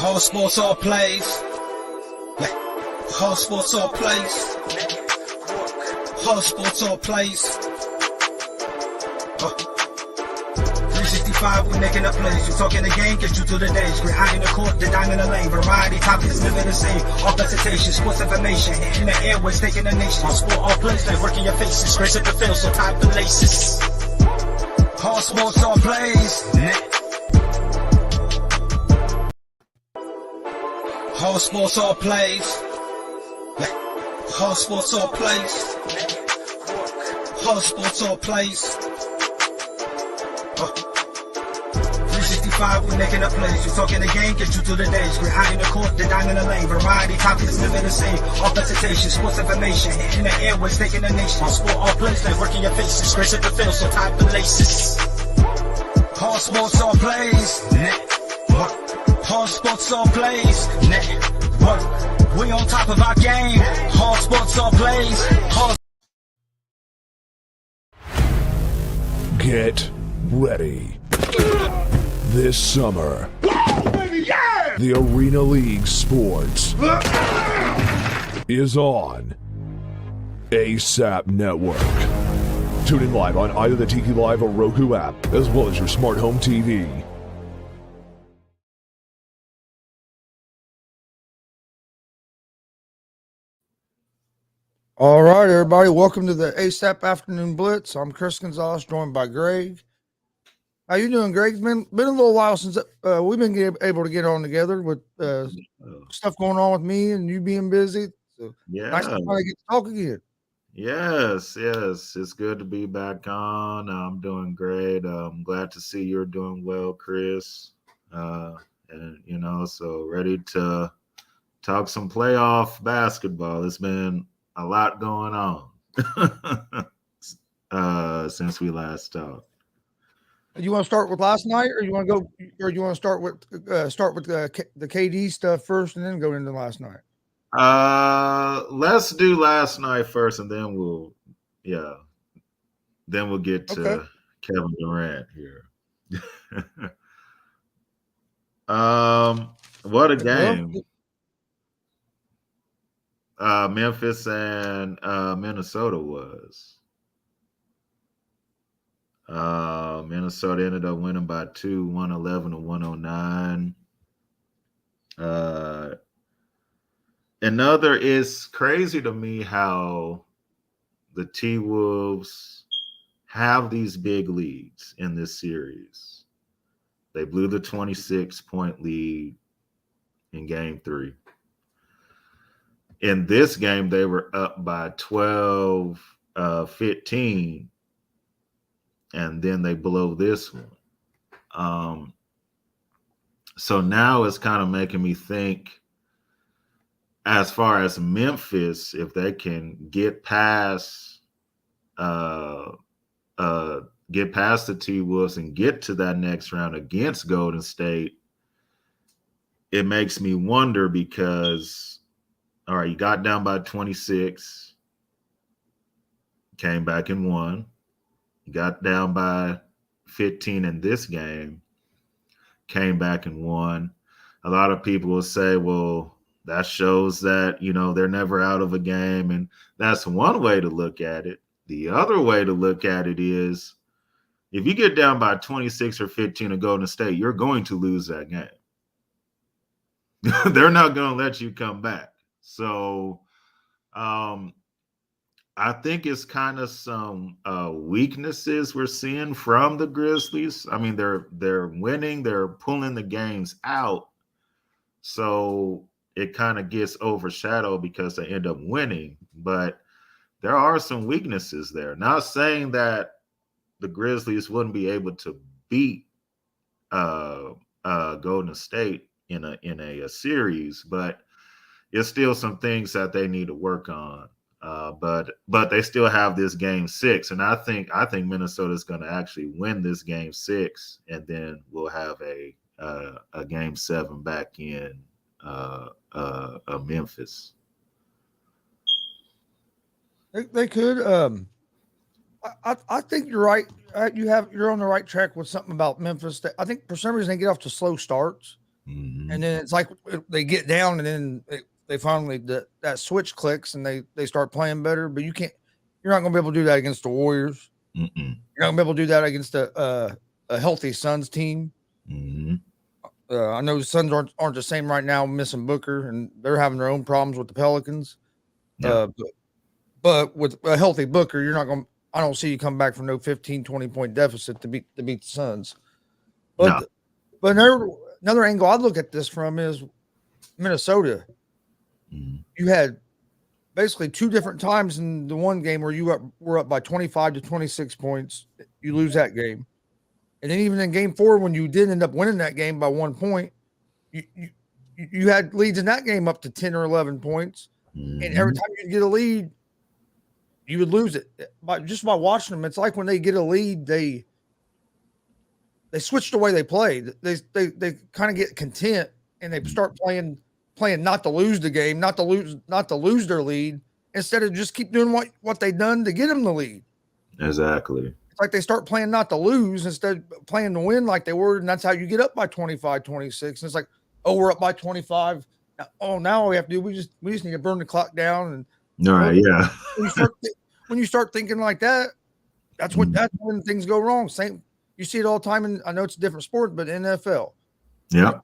All sports, all plays. Yeah. All sports, all plays. All sports, all plays. 365, we making a plays. You talking the game, get you to the days. We're high in the court, the dime in the lane. Variety, topics, living the same. All presentation, sports information. Hitting the airways, taking the nation. All sport, all plays, like working your faces. Grace at the field, so tie the laces. All sports, all plays. All sports, all plays. Yeah. All sports, all plays. All sports, all plays. 365, we making a plays. You talking the game, get you to the days. We're high in the court, the dime in the lane. Variety, topics, living the same. All presentation, sports information. Hitting the airways, taking the nation. All sport, all plays, like working your faces. Grace at the field, so tie the laces. All sports, all plays. All sports, all plays. Network. We on top of our game. All sports, all plays. All Get ready. This summer, the Arena League Sports is on ASAP Network. Tune in live on either the Tiki Live or Roku app, as well as your smart home TV. All right, everybody. Welcome to the ASAP Afternoon Blitz. I'm Chris Gonzalez, joined by Greg. How you doing, Greg? It's been a little while since we've been able to get on together with stuff going on with me and you being busy. So Yeah. nice to finally get to talk again. Yes. It's good to be back on. I'm doing great. I'm glad to see you're doing well, Chris. And so ready to talk some playoff basketball. It's been a lot going on since we last talked. You want to start with last night, or you want to start with the KD stuff first, and then go into last night? Let's do last night first, and then we'll get to Kevin Durant here. What a game! Memphis and Minnesota was. Minnesota ended up winning by 2, 111 to 109. It's crazy to me how the T-Wolves have these big leads in this series. They blew the 26-point lead in game 3. In this game, they were up by 12, 15. And then they blow this one. So now it's kind of making me think, as far as Memphis, if they can get past the T-Wolves and get to that next round against Golden State, it makes me wonder because, all right, you got down by 26, came back and won. Got down by 15 in this game, came back and won. A lot of people will say, well, that shows that, they're never out of a game. And that's one way to look at it. The other way to look at it is if you get down by 26 or 15 to Golden State, you're going to lose that game. They're not going to let you come back. So, I think it's kind of some weaknesses we're seeing from the Grizzlies. I mean, they're winning, they're pulling the games out, so it kind of gets overshadowed because they end up winning. But there are some weaknesses there. Not saying that the Grizzlies wouldn't be able to beat Golden State in a series, but it's still some things that they need to work on. But they still have this game 6, and I think Minnesota is going to actually win this game 6, and then we'll have a game 7 back in Memphis. They could. I think you're right. You're on the right track with something about Memphis. I think for some reason they get off to slow starts. And then it's like they get down, and then they finally that switch clicks, and they start playing better. But you're not going to be able to do that against the Warriors. You're not going to be able to do that against a healthy Suns team. I know the Suns aren't the same right now, missing Booker, and they're having their own problems with the Pelicans. Yeah. But with a healthy Booker, you're not going. I don't see you come back from no 15, 20-point deficit to beat the Suns. But another angle I'd look at this from is Minnesota. You had basically two different times in the one game where you were up by 25 to 26 points. You lose that game. And then even in game 4, when you did end up winning that game by 1 point, you had leads in that game up to 10 or 11 points. And every time you get a lead, you would lose it. Just by watching them, it's like when they get a lead, they switch the way they play. They kind of get content, and they start playing not to lose the game, not to lose their lead, instead of just keep doing what they've done to get them the lead. Exactly. It's like they start playing not to lose instead of playing to win like they were, and that's how you get up by 25, 26. And it's like, oh, we're up by 25. Now all we have to do, we just need to burn the clock down. And all right, yeah. When you start thinking like that, that's when things go wrong. Same, you see it all the time, and I know it's a different sport, but NFL. Yeah.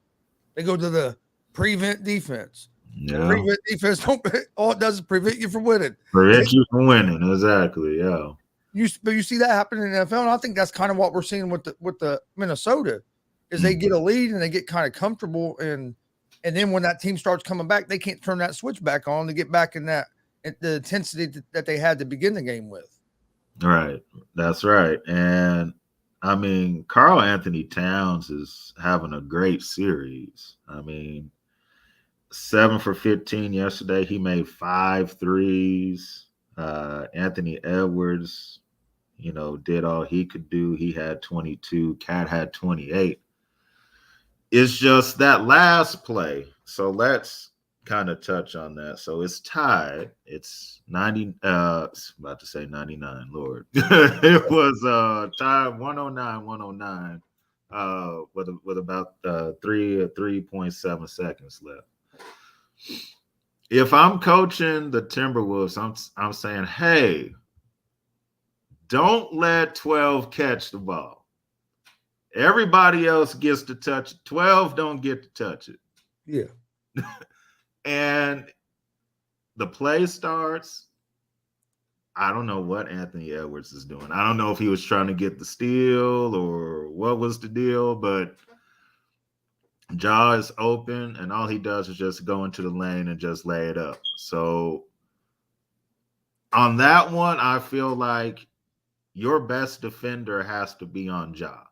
They go to the prevent defense. Yeah. Prevent defense all it does is prevent you from winning. Prevent you from winning, exactly. Yeah. But you see that happen in the NFL, and I think that's kind of what we're seeing with the Minnesota, is they get a lead and they get kind of comfortable, and then when that team starts coming back, they can't turn that switch back on to get back in the intensity that they had to begin the game with. Right. That's right. And I mean, Karl Anthony Towns is having a great series. I mean, 7 for 15 yesterday. He made 5 threes. Anthony Edwards, did all he could do. He had 22. Cat had 28. It's just that last play. So let's kind of touch on that. So it's tied. It's 90. About to say 99. Lord, it was tied 109. With about 3.7 seconds left. If I'm coaching the Timberwolves, I'm saying, hey, don't let 12 catch the ball. Everybody else gets to touch it. 12 don't get to touch it. Yeah. And the play starts. I don't know what Anthony Edwards is doing. I don't know if he was trying to get the steal or what was the deal, but Ja is open, and all he does is just go into the lane and just lay it up. So on that one, I feel like your best defender has to be on Ja.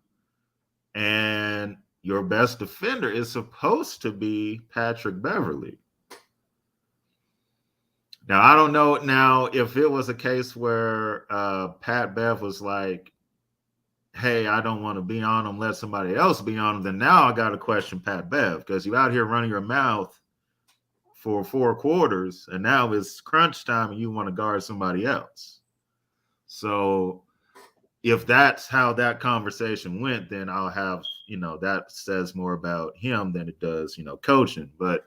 And your best defender is supposed to be Patrick Beverley. Now, I don't know now if it was a case where Pat Bev was like, hey, I don't want to be on him, let somebody else be on him, then now I got to question Pat Bev, because you're out here running your mouth for 4 quarters, and now it's crunch time and you want to guard somebody else. So if that's how that conversation went, then I'll have, that says more about him than it does, coaching. But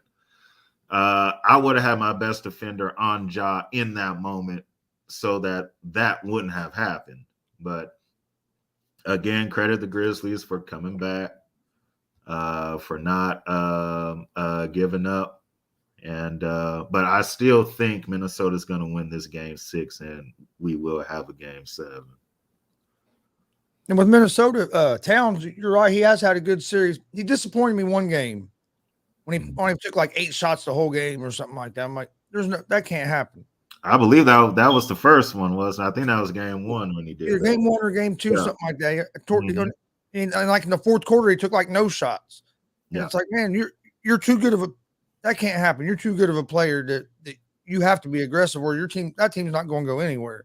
I would have had my best defender on Ja in that moment so that wouldn't have happened. But again, credit the Grizzlies for coming back, for not giving up. And but I still think Minnesota's going to win this game 6, and we will have a game 7. And with Minnesota, Towns, you're right. He has had a good series. He disappointed me one game when he only took like 8 shots the whole game or something like that. I'm like, that can't happen. I believe that was the first one, wasn't it? I think that was game 1 when he did. Either game 1 or game 2, something like that. And like in the fourth quarter, he took like no shots. And it's like, man, you're too good of that can't happen. You're too good of a player that you have to be aggressive, or that team's not going to go anywhere.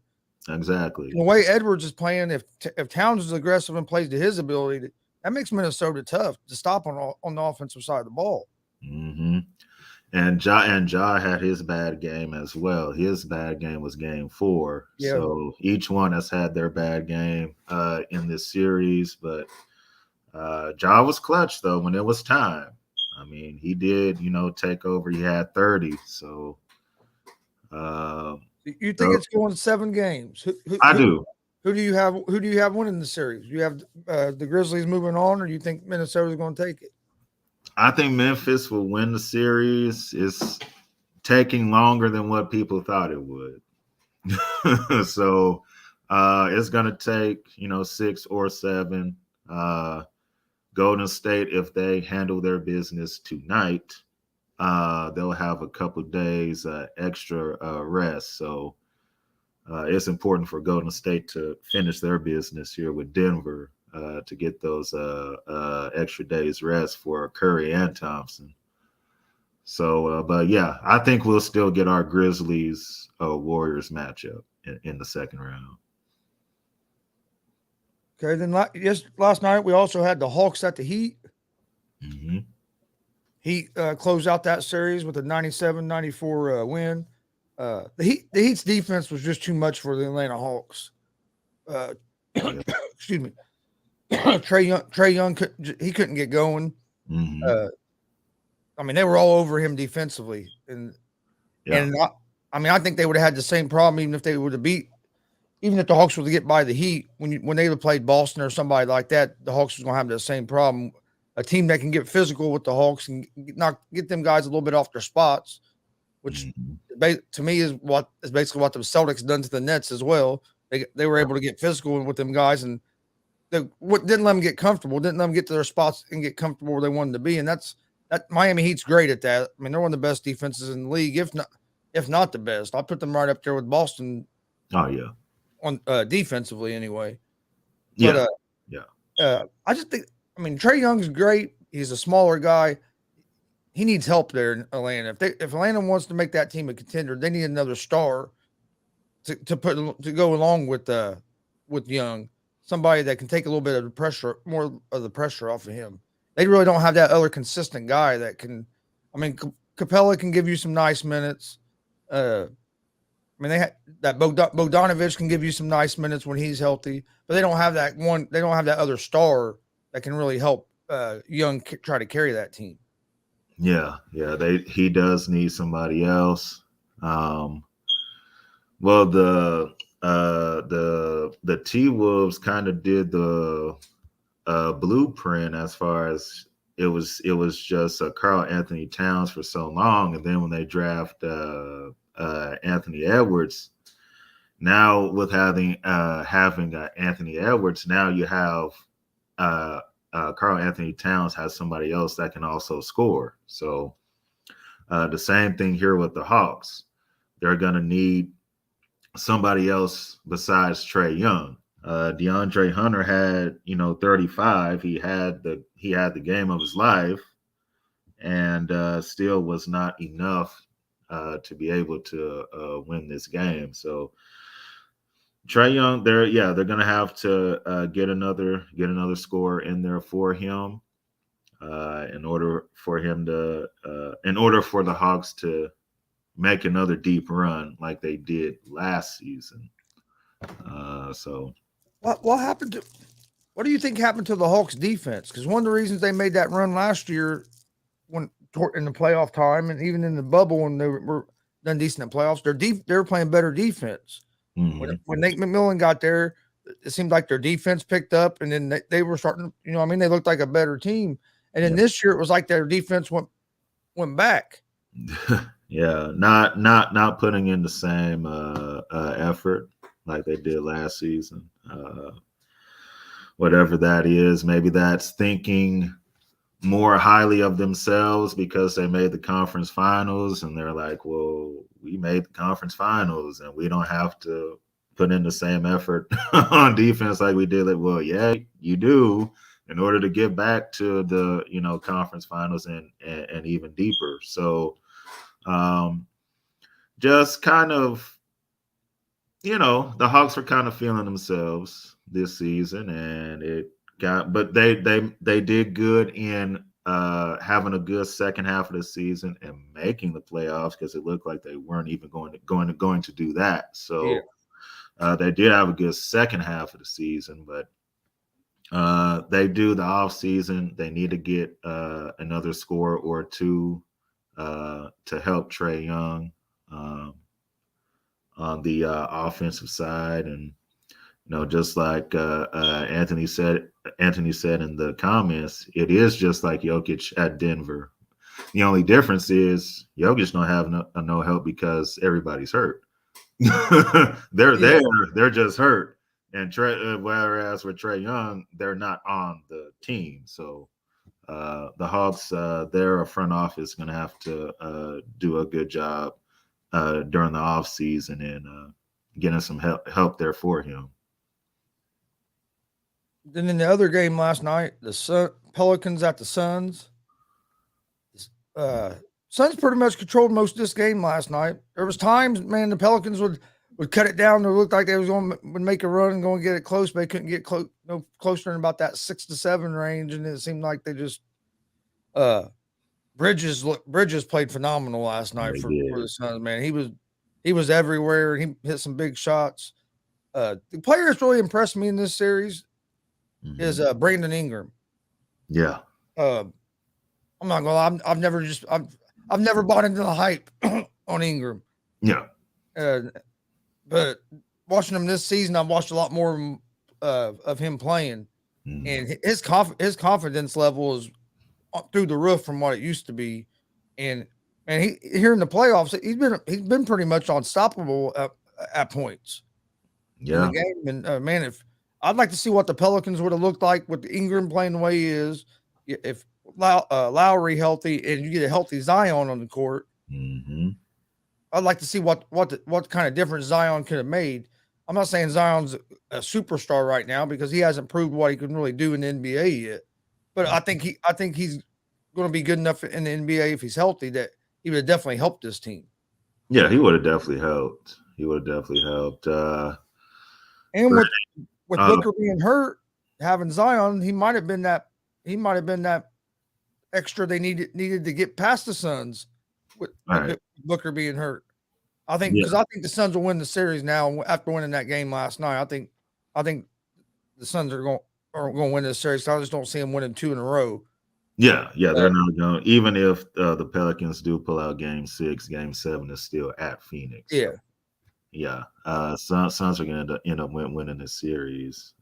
Exactly. The way Edwards is playing, if Towns is aggressive and plays to his ability, that makes Minnesota tough to stop on the offensive side of the ball. Mm-hmm. And Ja had his bad game as well. His bad game was game 4. Yeah. So each one has had their bad game in this series. But Ja was clutch, though, when it was time. I mean, he did, take over. He had 30. So You think it's going 7 games? I do. Who do you have? Who do you have winning the series? You have the Grizzlies moving on, or do you think Minnesota's going to take it? I think Memphis will win the series. It's taking longer than what people thought it would. So it's going to take, 6 or 7. Golden State, if they handle their business tonight, they'll have a couple of days extra rest. So it's important for Golden State to finish their business here with Denver to get those extra days rest for Curry and Thompson. So, but yeah, I think we'll still get our Grizzlies Warriors matchup in the second round. Okay, then last night we also had the Hawks at the Heat. Mm-hmm. Heat closed out that series with a 97-94 win. The Heat's defense was just too much for the Atlanta Hawks. Excuse me. Trae Young couldn't get going. Mm-hmm. I mean, they were all over him defensively, and I think they would have had the same problem even if they would have even if the Hawks were to get by the Heat when they would have played Boston or somebody like that. The Hawks was going to have the same problem. A team that can get physical with the Hawks and get them guys a little bit off their spots, which to me is basically what the Celtics done to the Nets as well. They were able to get physical with them guys and didn't let them get comfortable, didn't let them get to their spots and get comfortable where they wanted to be. And that Miami Heat's great at that. I mean, they're one of the best defenses in the league, if not the best. I'll put them right up there with Boston. Oh yeah, on defensively anyway. Yeah, but, I just think. I mean, Trae Young's great. He's a smaller guy. He needs help there in Atlanta. If Atlanta wants to make that team a contender, they need another star to go along with Young. Somebody that can take a little bit of the pressure, more of the pressure off of him. They really don't have that other consistent guy that can. I mean, Capella can give you some nice minutes. I mean, they that Bogdanovich can give you some nice minutes when he's healthy, but they don't have that one. They don't have that other star that can really help Young try to carry that team. Yeah. He does need somebody else. Well, the T-Wolves kind of did the blueprint as far as it was just Karl Anthony Towns for so long, and then when they draft Anthony Edwards, now with having Anthony Edwards, now you have Karl Anthony Towns has somebody else that can also score. So the same thing here with the Hawks. They're going to need somebody else besides Trae Young. DeAndre Hunter had, 35. He had the game of his life, and still was not enough to be able to win this game. So Trae Young, they're going to have to get another scorer in there for him in order for the Hawks to make another deep run like they did last season. So what happened to? What do you think happened to the Hawks defense? Because one of the reasons they made that run last year, in the playoff time and even in the bubble when they were done decent in playoffs, they were playing better defense. mm-hmm. When Nate McMillan got there, it seemed like their defense picked up, and then they were starting. They looked like a better team. And then this year, it was like their defense went back. Yeah, not putting in the same effort like they did last season. Whatever that is, maybe that's thinking more highly of themselves because they made the conference finals and they're like, well, we made the conference finals and we don't have to put in the same effort on defense like we did. Like, well, yeah, you do in order to get back to the, conference finals and even deeper. So just kind of, the Hawks were kind of feeling themselves this season, and but they did good in having a good second half of the season and making the playoffs because it looked like they weren't even going to do that. So they did have a good second half of the season, but They do the off season. They need to get another scorer or two to help Trae Young on the offensive side, and just like Anthony said in the comments, it is just like Jokic at Denver. The only difference is Jokic don't have no help because everybody's hurt. They're there, they're just hurt. And whereas with Trae Young, they're not on the team. So the Hawks, their front office is going to have to do a good job during the off season and getting some help there for him. Then in the other game last night, the Pelicans at the Suns. Suns pretty much controlled most of this game last night. There was times, man, the Pelicans would cut it down. It looked like they would make a run and go and get it close, but they couldn't get no closer than about that 6 to 7 range. And it seemed like they just Bridges played phenomenal last night for the Suns, man. He was everywhere. He hit some big shots. The player that's really impressed me in this series is Brandon Ingram. Yeah. I'm not gonna lie, I've never bought into the hype on Ingram. Yeah. But watching him this season, I've watched a lot more of him playing, and his confidence level is through the roof from what it used to be, and he here in the playoffs, he's been pretty much unstoppable at points. Yeah. In the game, and man, if I'd like to see what the Pelicans would have looked like with Ingram playing the way he is, if Lowry healthy and you get a healthy Zion on the court. I'd like to see what kind of difference Zion could have made. I'm not saying Zion's a superstar right now because he hasn't proved what he can really do in the NBA yet. But I think he's going to be good enough in the NBA if he's healthy that he would have definitely helped this team. Yeah, he would have definitely helped. And with Booker being hurt, having Zion, he might have been that extra they needed to get past the Suns with Booker being hurt. I think because I think the Suns will win the series now after winning that game last night. I think the Suns are going to win this series. So I just don't see them winning 2 in a row. Yeah, they're not going. Even if the Pelicans do pull out Game 6, Game 7 is still at Phoenix. Yeah, Suns are going to end up winning this series.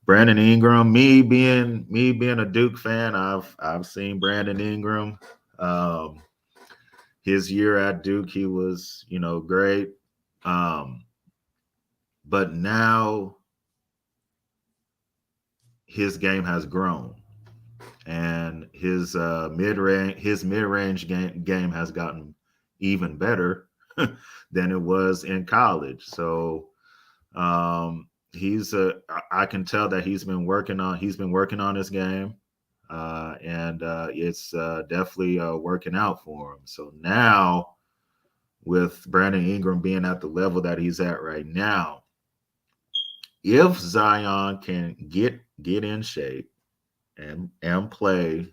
Brandon Ingram, me being a Duke fan, I've seen Brandon Ingram. His year at Duke, he was, great. But now his game has grown, and his mid-range game has gotten even better than it was in college. So I can tell that he's been working on his game. And it's definitely working out for him. So now, with Brandon Ingram being at the level that he's at right now, if Zion can get in shape and play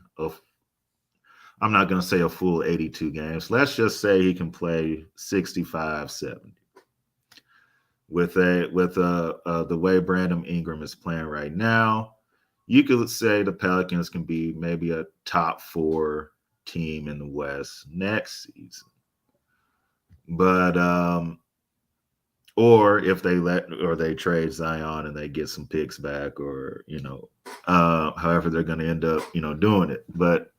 I'm not going to say a full 82 games. Let's just say he can play 65, 70. With the way Brandon Ingram is playing right now, you could say the Pelicans can be maybe a top 4 team in the West next season. But or if they trade Zion and they get some picks back, or however they're going to end up doing it. But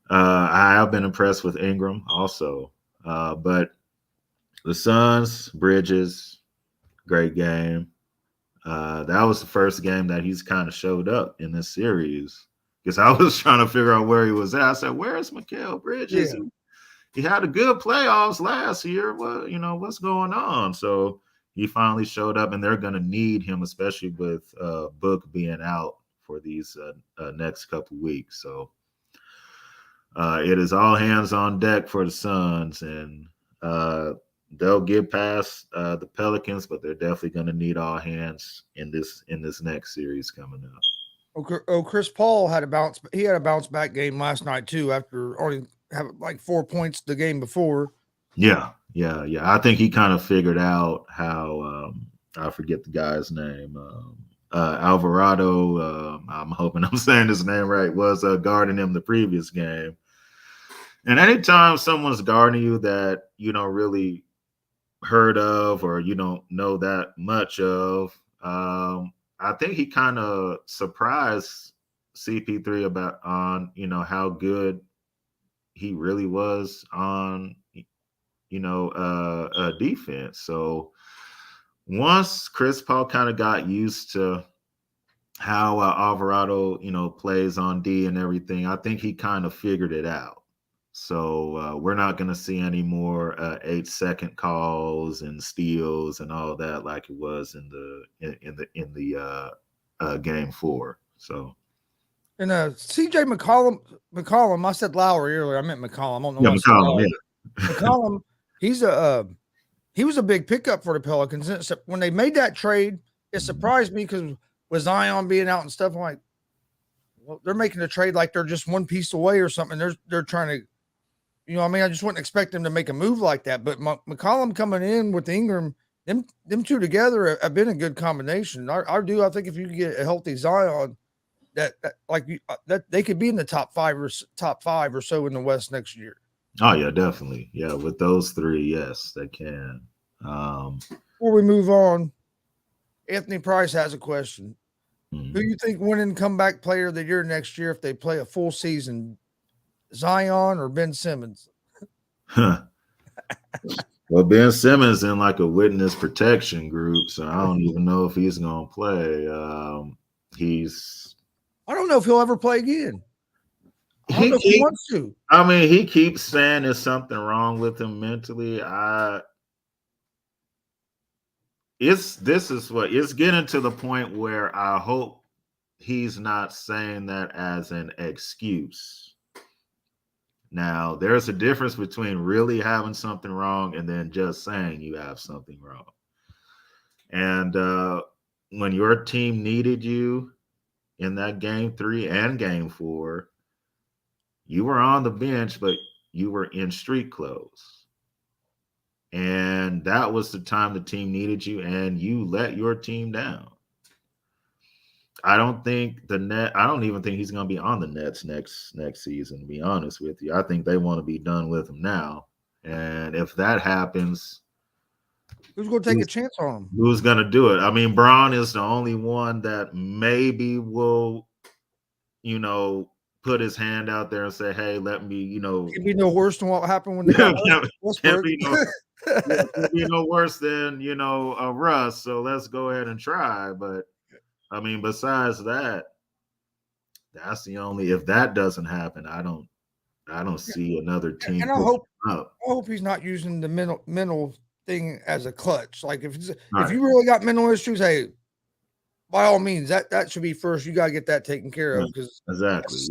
I have been impressed with Ingram also. But the Suns, Bridges, great game. That was the first game that he's kind of showed up in this series, because I was trying to figure out where he was at. I said, "Where's Mikal Bridges? Yeah. He had a good playoffs last year. What's going on?" So he finally showed up, and they're going to need him, especially with Book being out for these next couple weeks. So it is all hands on deck for the Suns, and they'll get past the Pelicans, but they're definitely going to need all hands in this next series coming up. Chris Paul had a bounce back game last night too, after only having like 4 points the game before. Yeah. I think he kind of figured out how I forget the guy's name. Alvarado, I'm hoping I'm saying his name right, was guarding him the previous game. And anytime someone's guarding you that you don't really heard of or you don't know that much of, I think he kind of surprised CP3 about on how good he really was on defense. So once Chris Paul kind of got used to how Alvarado plays on D and everything, I think he kind of figured it out. So we're not going to see any more 8-second calls and steals and all that like it was in the game 4. So. And CJ McCollum, I said Lowry earlier. I meant McCollum. I don't know Yeah, why I said McCollum. Lowry. Yeah. McCollum, he was a big pickup for the Pelicans. When they made that trade, it surprised me because with Zion being out and stuff, I'm like, well, they're making a trade like they're just one piece away or something. They're trying to, I just wouldn't expect them to make a move like that. But McCollum coming in with Ingram, them two together have been a good combination. I think if you get a healthy Zion, that they could be in the top five or so in the West next year. Oh yeah, definitely. Yeah, with those three, yes, they can. Before we move on, Anthony Price has a question. Who do you think winning comeback player of the year next year if they play a full season? Zion or Ben Simmons? Well, Ben Simmons in like a witness protection group, so I don't even know if he's gonna play. I don't know if he'll ever play again. I don't know if he wants to. I mean, he keeps saying there's something wrong with him mentally. It's getting to the point where I hope he's not saying that as an excuse. Now, there's a difference between really having something wrong and then just saying you have something wrong. And when your team needed you in that game 3 and game 4, you were on the bench, but you were in street clothes. And that was the time the team needed you, and you let your team down. I don't even think he's going to be on the Nets next season, to be honest with you. I think they want to be done with him now. And if that happens, who's going to take a chance on him? Who's going to do it? I mean, Braun is the only one that maybe will, put his hand out there and say, hey, let me, It'd be no worse than what happened when they got can't be no worse than, Russ. So let's go ahead and try. But I mean, besides that, that's the only, if that doesn't happen, I don't see another team. And I hope he's not using the mental thing as a clutch. Like if you really got mental issues, hey, by all means, that should be first. You got to get that taken care of because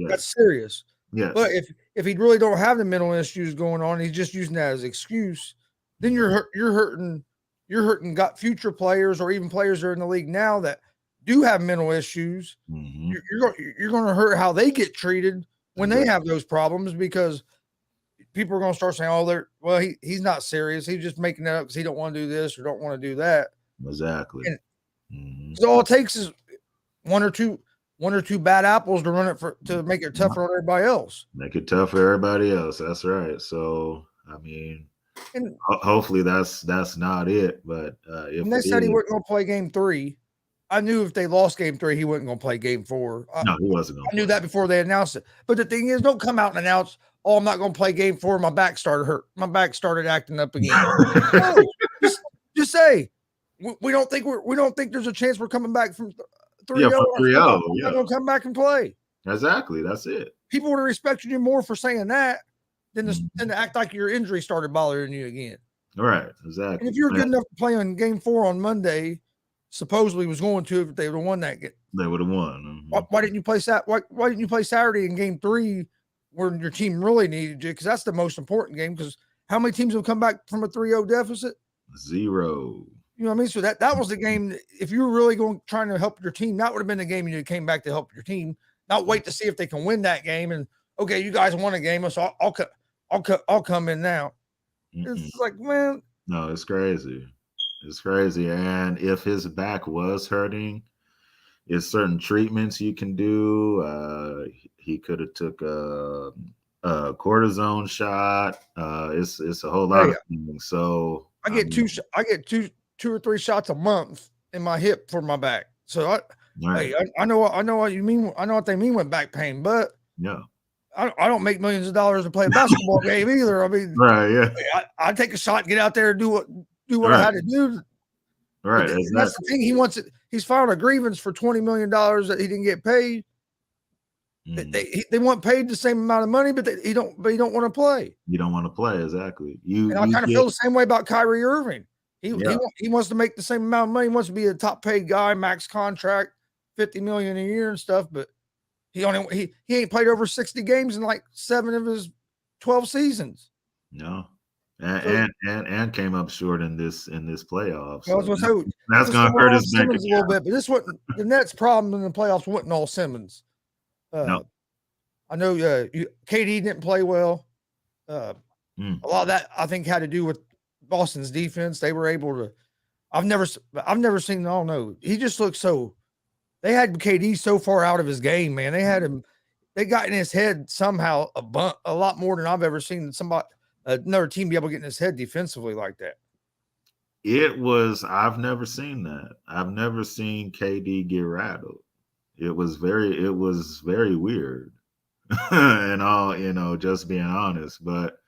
that's serious. Yes. But if he really don't have the mental issues going on, he's just using that as an excuse, then you're hurting got future players or even players that are in the league now that do have mental issues. Mm-hmm. You're going to hurt how they get treated when they have those problems because people are going to start saying, he's not serious. He's just making that up because he don't want to do this or don't want to do that. Exactly. And so all it takes is one or two bad apples to run it to make it tougher on everybody else. Make it tough for everybody else. That's right. So I mean, hopefully that's not it. But if when they said he wasn't going to play game 3, I knew if they lost game 3, he wasn't going to play game 4. No, he wasn't going to. I knew that before they announced it. But the thing is, don't come out and announce, I'm not going to play game 4. My back started hurt. My back started acting up again. No, just say we don't think there's a chance we're coming back from 3-0. Yeah, from 3-0. I'm not going to come back and play. Exactly. That's it. People would have respected you more for saying that than to act like your injury started bothering you again. Right. Exactly. And if you're good enough to play on game 4 on Monday, supposedly was going to, if they would have won that game. They would have won. Mm-hmm. Why didn't you play Why didn't you play Saturday in game 3 where your team really needed you? Because that's the most important game. Because how many teams have come back from a 3-0 deficit? 0. You know what I mean? So that was the game. If you were really trying to help your team, that would have been the game you came back to help your team. Not wait to see if they can win that game. And okay, you guys won a game, so I'll come in now. Mm-mm. It's like, man. No, it's crazy. It's crazy. And if his back was hurting, There's certain treatments you can do. He could have took a cortisone shot. It's a whole lot of things. So I get two or three shots a month in my hip for my back. So I know what you mean. I know what they mean with back pain, but yeah, I don't make millions of dollars to play a basketball game either. I mean, right, yeah. I take a shot, get out there, and do what I had to do. Right, exactly. That's the thing. He wants it. He's filed a grievance for $20 million that he didn't get paid. They want paid the same amount of money, but he don't want to play. You don't want to play, exactly. And I kind of feel the same way about Kyrie Irving. He wants to make the same amount of money. He wants to be a top paid guy, max contract, $50 million a year and stuff. But he ain't played over 60 games in like 7 of his 12 seasons. No, and came up short in this playoffs. So that's going to hurt his bank a little bit. But this wasn't the Nets' problem in the playoffs. Wasn't all Simmons. No. I know KD didn't play well. A lot of that I think had to do with Boston's defense. They were able to. I've never seen. I don't know. He just looked so. They had KD so far out of his game, man. They had him. They got in his head somehow a lot more than I've ever seen another team be able to get in his head defensively like that. I've never seen that. I've never seen KD get rattled. It was very weird. And all, just being honest, but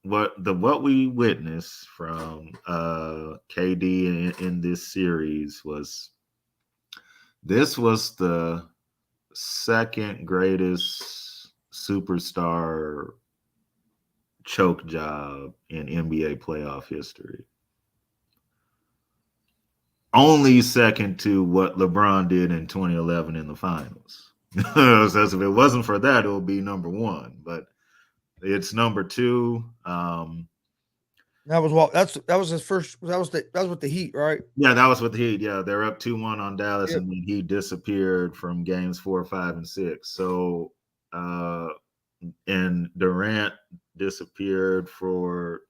what we witnessed from KD in this series was the second greatest superstar choke job in NBA playoff history. Only second to what LeBron did in 2011 in the finals. So if it wasn't for that, it would be number one. But it's number two. That was his first. That was with the Heat, right? Yeah, that was with the Heat. Yeah, they're up 2-1 on Dallas, and then he disappeared from games 4, 5, and 6. So, and Durant disappeared for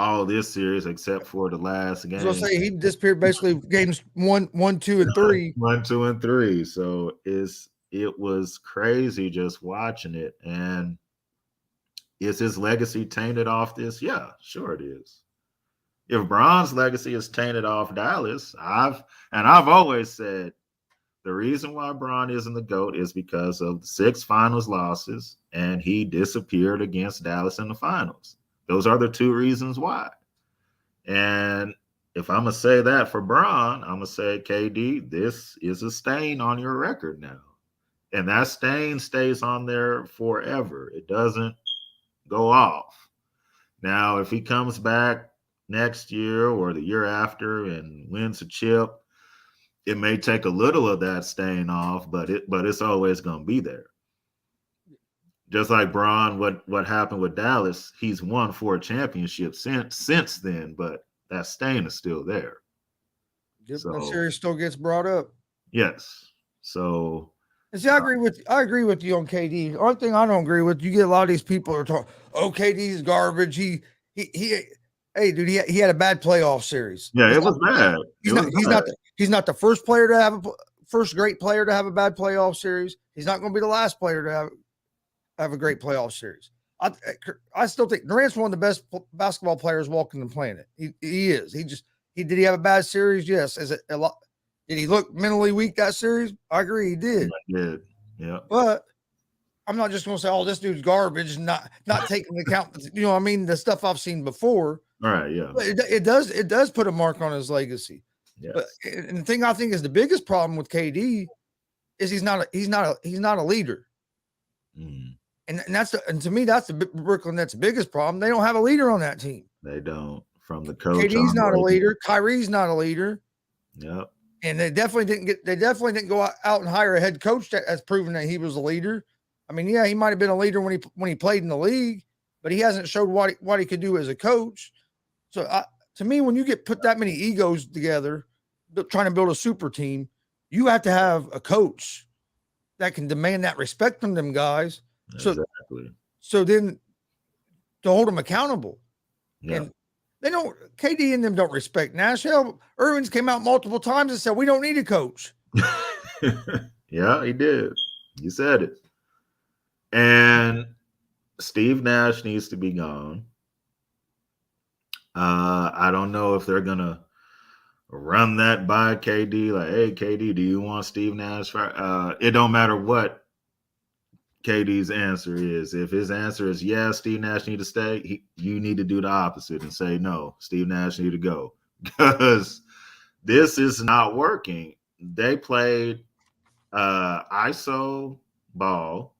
all this series except for the last game. I was gonna say he disappeared basically games 1, 2, and 3. 1, 2, and 3. So it was crazy just watching it. And is his legacy tainted off this? Yeah, sure it is. If Bron's legacy is tainted off Dallas, I've always said the reason why Bron isn't the GOAT is because of the 6 finals losses, and he disappeared against Dallas in the finals. Those are the 2 reasons why. And if I'm going to say that for Bron, I'm going to say, KD, this is a stain on your record now. And that stain stays on there forever. It doesn't go off. Now, if he comes back next year or the year after and wins a chip, it may take a little of that stain off, but it's always going to be there. Just like Bron, what happened with Dallas, he's won 4 championships since then, but that stain is still there. Yep, so, that series still gets brought up. Yes. So see, I agree with you on KD. The only thing I don't agree with, you get a lot of these people are talking, KD's garbage. Hey, dude, he had a bad playoff series. Yeah, it was bad. He's not the first player to have first great player to have a bad playoff series. He's not going to be the last player to have a great playoff series. I still think Durant's one of the best basketball players walking the planet. He is. Did he have a bad series? Yes. Is it a lot? Did he look mentally weak that series? I agree, he did. He did. Yeah. But I'm not just going to say, this dude's garbage, and not taking into account, what I mean, the stuff I've seen before. All right. Yeah. But it does put a mark on his legacy. Yes. But and the thing I think is the biggest problem with KD is he's not a leader. Mm. And to me, that's the Brooklyn Nets' biggest problem. They don't have a leader on that team. They don't. From the coach, KD's not a leader. Kyrie's not a leader. Yep. And they definitely didn't go out and hire a head coach that has proven that he was a leader. I mean, yeah, he might have been a leader when he played in the league, but he hasn't showed what he could do as a coach. So to me, when you put that many egos together, trying to build a super team, you have to have a coach that can demand that respect from them guys. Exactly. So then to hold them accountable. Yeah. And They don't. KD and them don't respect Nash. Hell, Irving's came out multiple times and said we don't need a coach. Yeah, he did. You said it. And Steve Nash needs to be gone. I don't know if they're gonna run that by KD. Like, hey, KD, do you want Steve Nash? It don't matter what KD's answer is. If his answer is yes, Steve Nash need to stay, you need to do the opposite and say no, Steve Nash need to go, because this is not working. They played ISO ball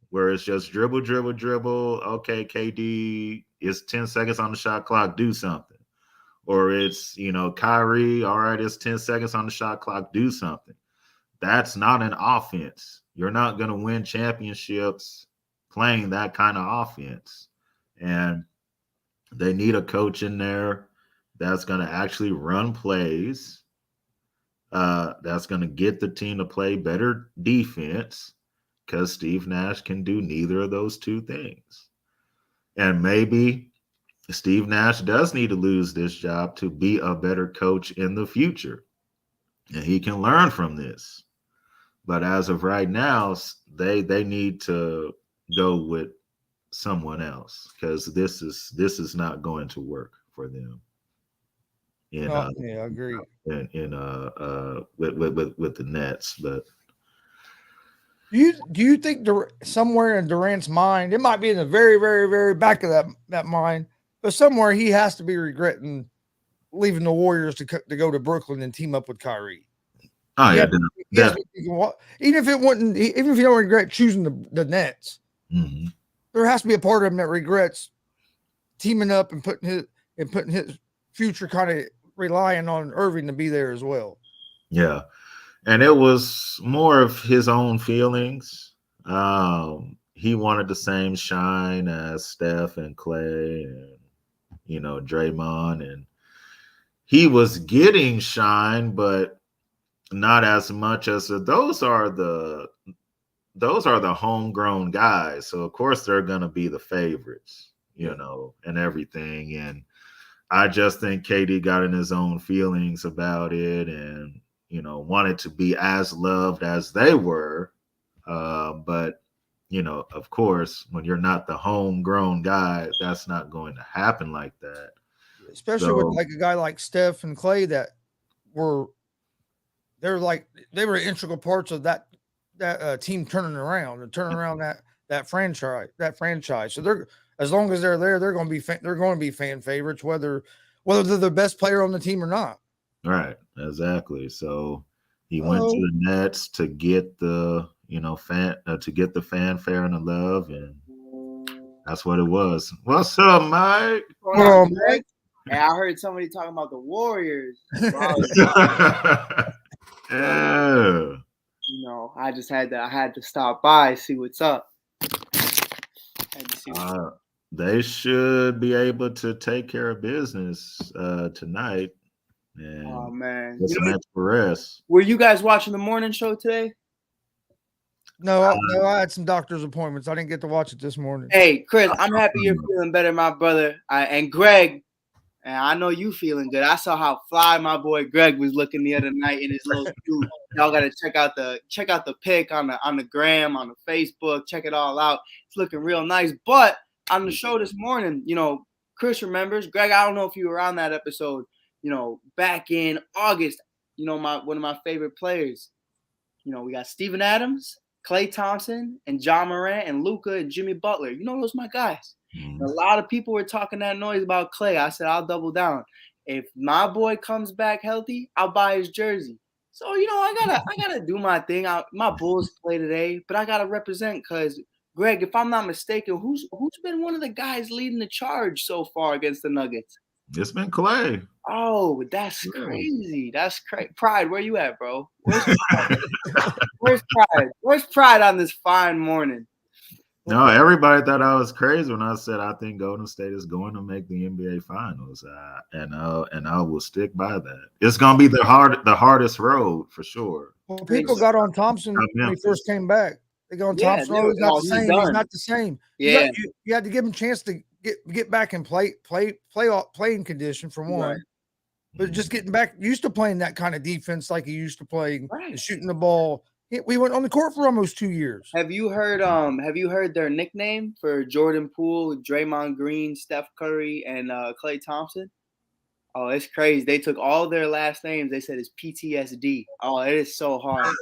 where it's just dribble, dribble, dribble. Okay, KD is 10 seconds on the shot clock, do something. Or it's, Kyrie, all right, it's 10 seconds on the shot clock, do something. That's not an offense. You're not going to win championships playing that kind of offense. And they need a coach in there that's going to actually run plays, that's going to get the team to play better defense, because Steve Nash can do neither of those two things. And maybe Steve Nash does need to lose this job to be a better coach in the future. And he can learn from this. But as of right now, they need to go with someone else, because this is not going to work for them. Yeah, I agree. With the Nets, but do you think somewhere in Durant's mind, it might be in the very, very, very back of that mind, but somewhere he has to be regretting leaving the Warriors to go to Brooklyn and team up with Kyrie? Oh yeah, even if you don't regret choosing the Nets, mm-hmm. there has to be a part of him that regrets teaming up and putting his future kind of relying on Irving to be there as well. Yeah, and it was more of his own feelings. He wanted the same shine as Steph and Clay and Draymond, and he was getting shine, but not as much as those are the homegrown guys. So of course they're gonna be the favorites, and everything. And I just think KD got in his own feelings about it, and wanted to be as loved as they were. But of course, when you're not the homegrown guy, that's not going to happen like that. Especially with like a guy like Steph and Clay that were integral parts of that team turning around that franchise. So they're, as long as they're there, they're going to be fan favorites, whether they're the best player on the team or not. Right, exactly. So he went to the Nets to get the to get the fanfare and the love, and that's what it was. What's up, Mike? Mike? Hey, I heard somebody talking about the Warriors. Yeah. I just had to stop by, see what's up. They should be able to take care of business tonight. And oh man, get some extra rest. Were you guys watching the morning show today? No, I had some doctor's appointments. I didn't get to watch it this morning. Hey, Chris, I'm happy you're feeling better, my brother. And Greg, and I know you feeling good. I saw how fly my boy Greg was looking the other night in his little suit. Y'all gotta check out the pic on the gram, on the Facebook. Check it all out. It's looking real nice. But on the show this morning, Chris remembers. Greg, I don't know if you were on that episode. Back in August, one of my favorite players. We got Steven Adams, Klay Thompson, and John Morant, and Luka, and Jimmy Butler. Those my guys. Mm-hmm. A lot of people were talking that noise about Klay. I said, I'll double down. If my boy comes back healthy, I'll buy his jersey. So, I gotta do my thing. My Bulls play today, but I gotta represent, because Greg, if I'm not mistaken, who's been one of the guys leading the charge so far against the Nuggets? It's been Klay. Oh, that's crazy. That's crazy. Pride, where you at, bro? Where's Pride? Where's Pride? Where's Pride on this fine morning? No, everybody thought I was crazy when I said I think Golden State is going to make the NBA Finals, and I will stick by that. It's going to be the hardest road for sure. Well, people got on Thompson when he first came back. They go on Thompson. He's not the same. He's not the same. Yeah, you had to give him a chance to get back in playing condition for one. Right. But just getting back used to playing that kind of defense like he used to play Right. and shooting the ball. We went on the court for almost 2 years. Have you heard their nickname for Jordan Poole, Draymond Green, Steph Curry, and Klay Thompson? Oh, it's crazy. They took all their last names. They said it's PTSD. Oh, it is so hard.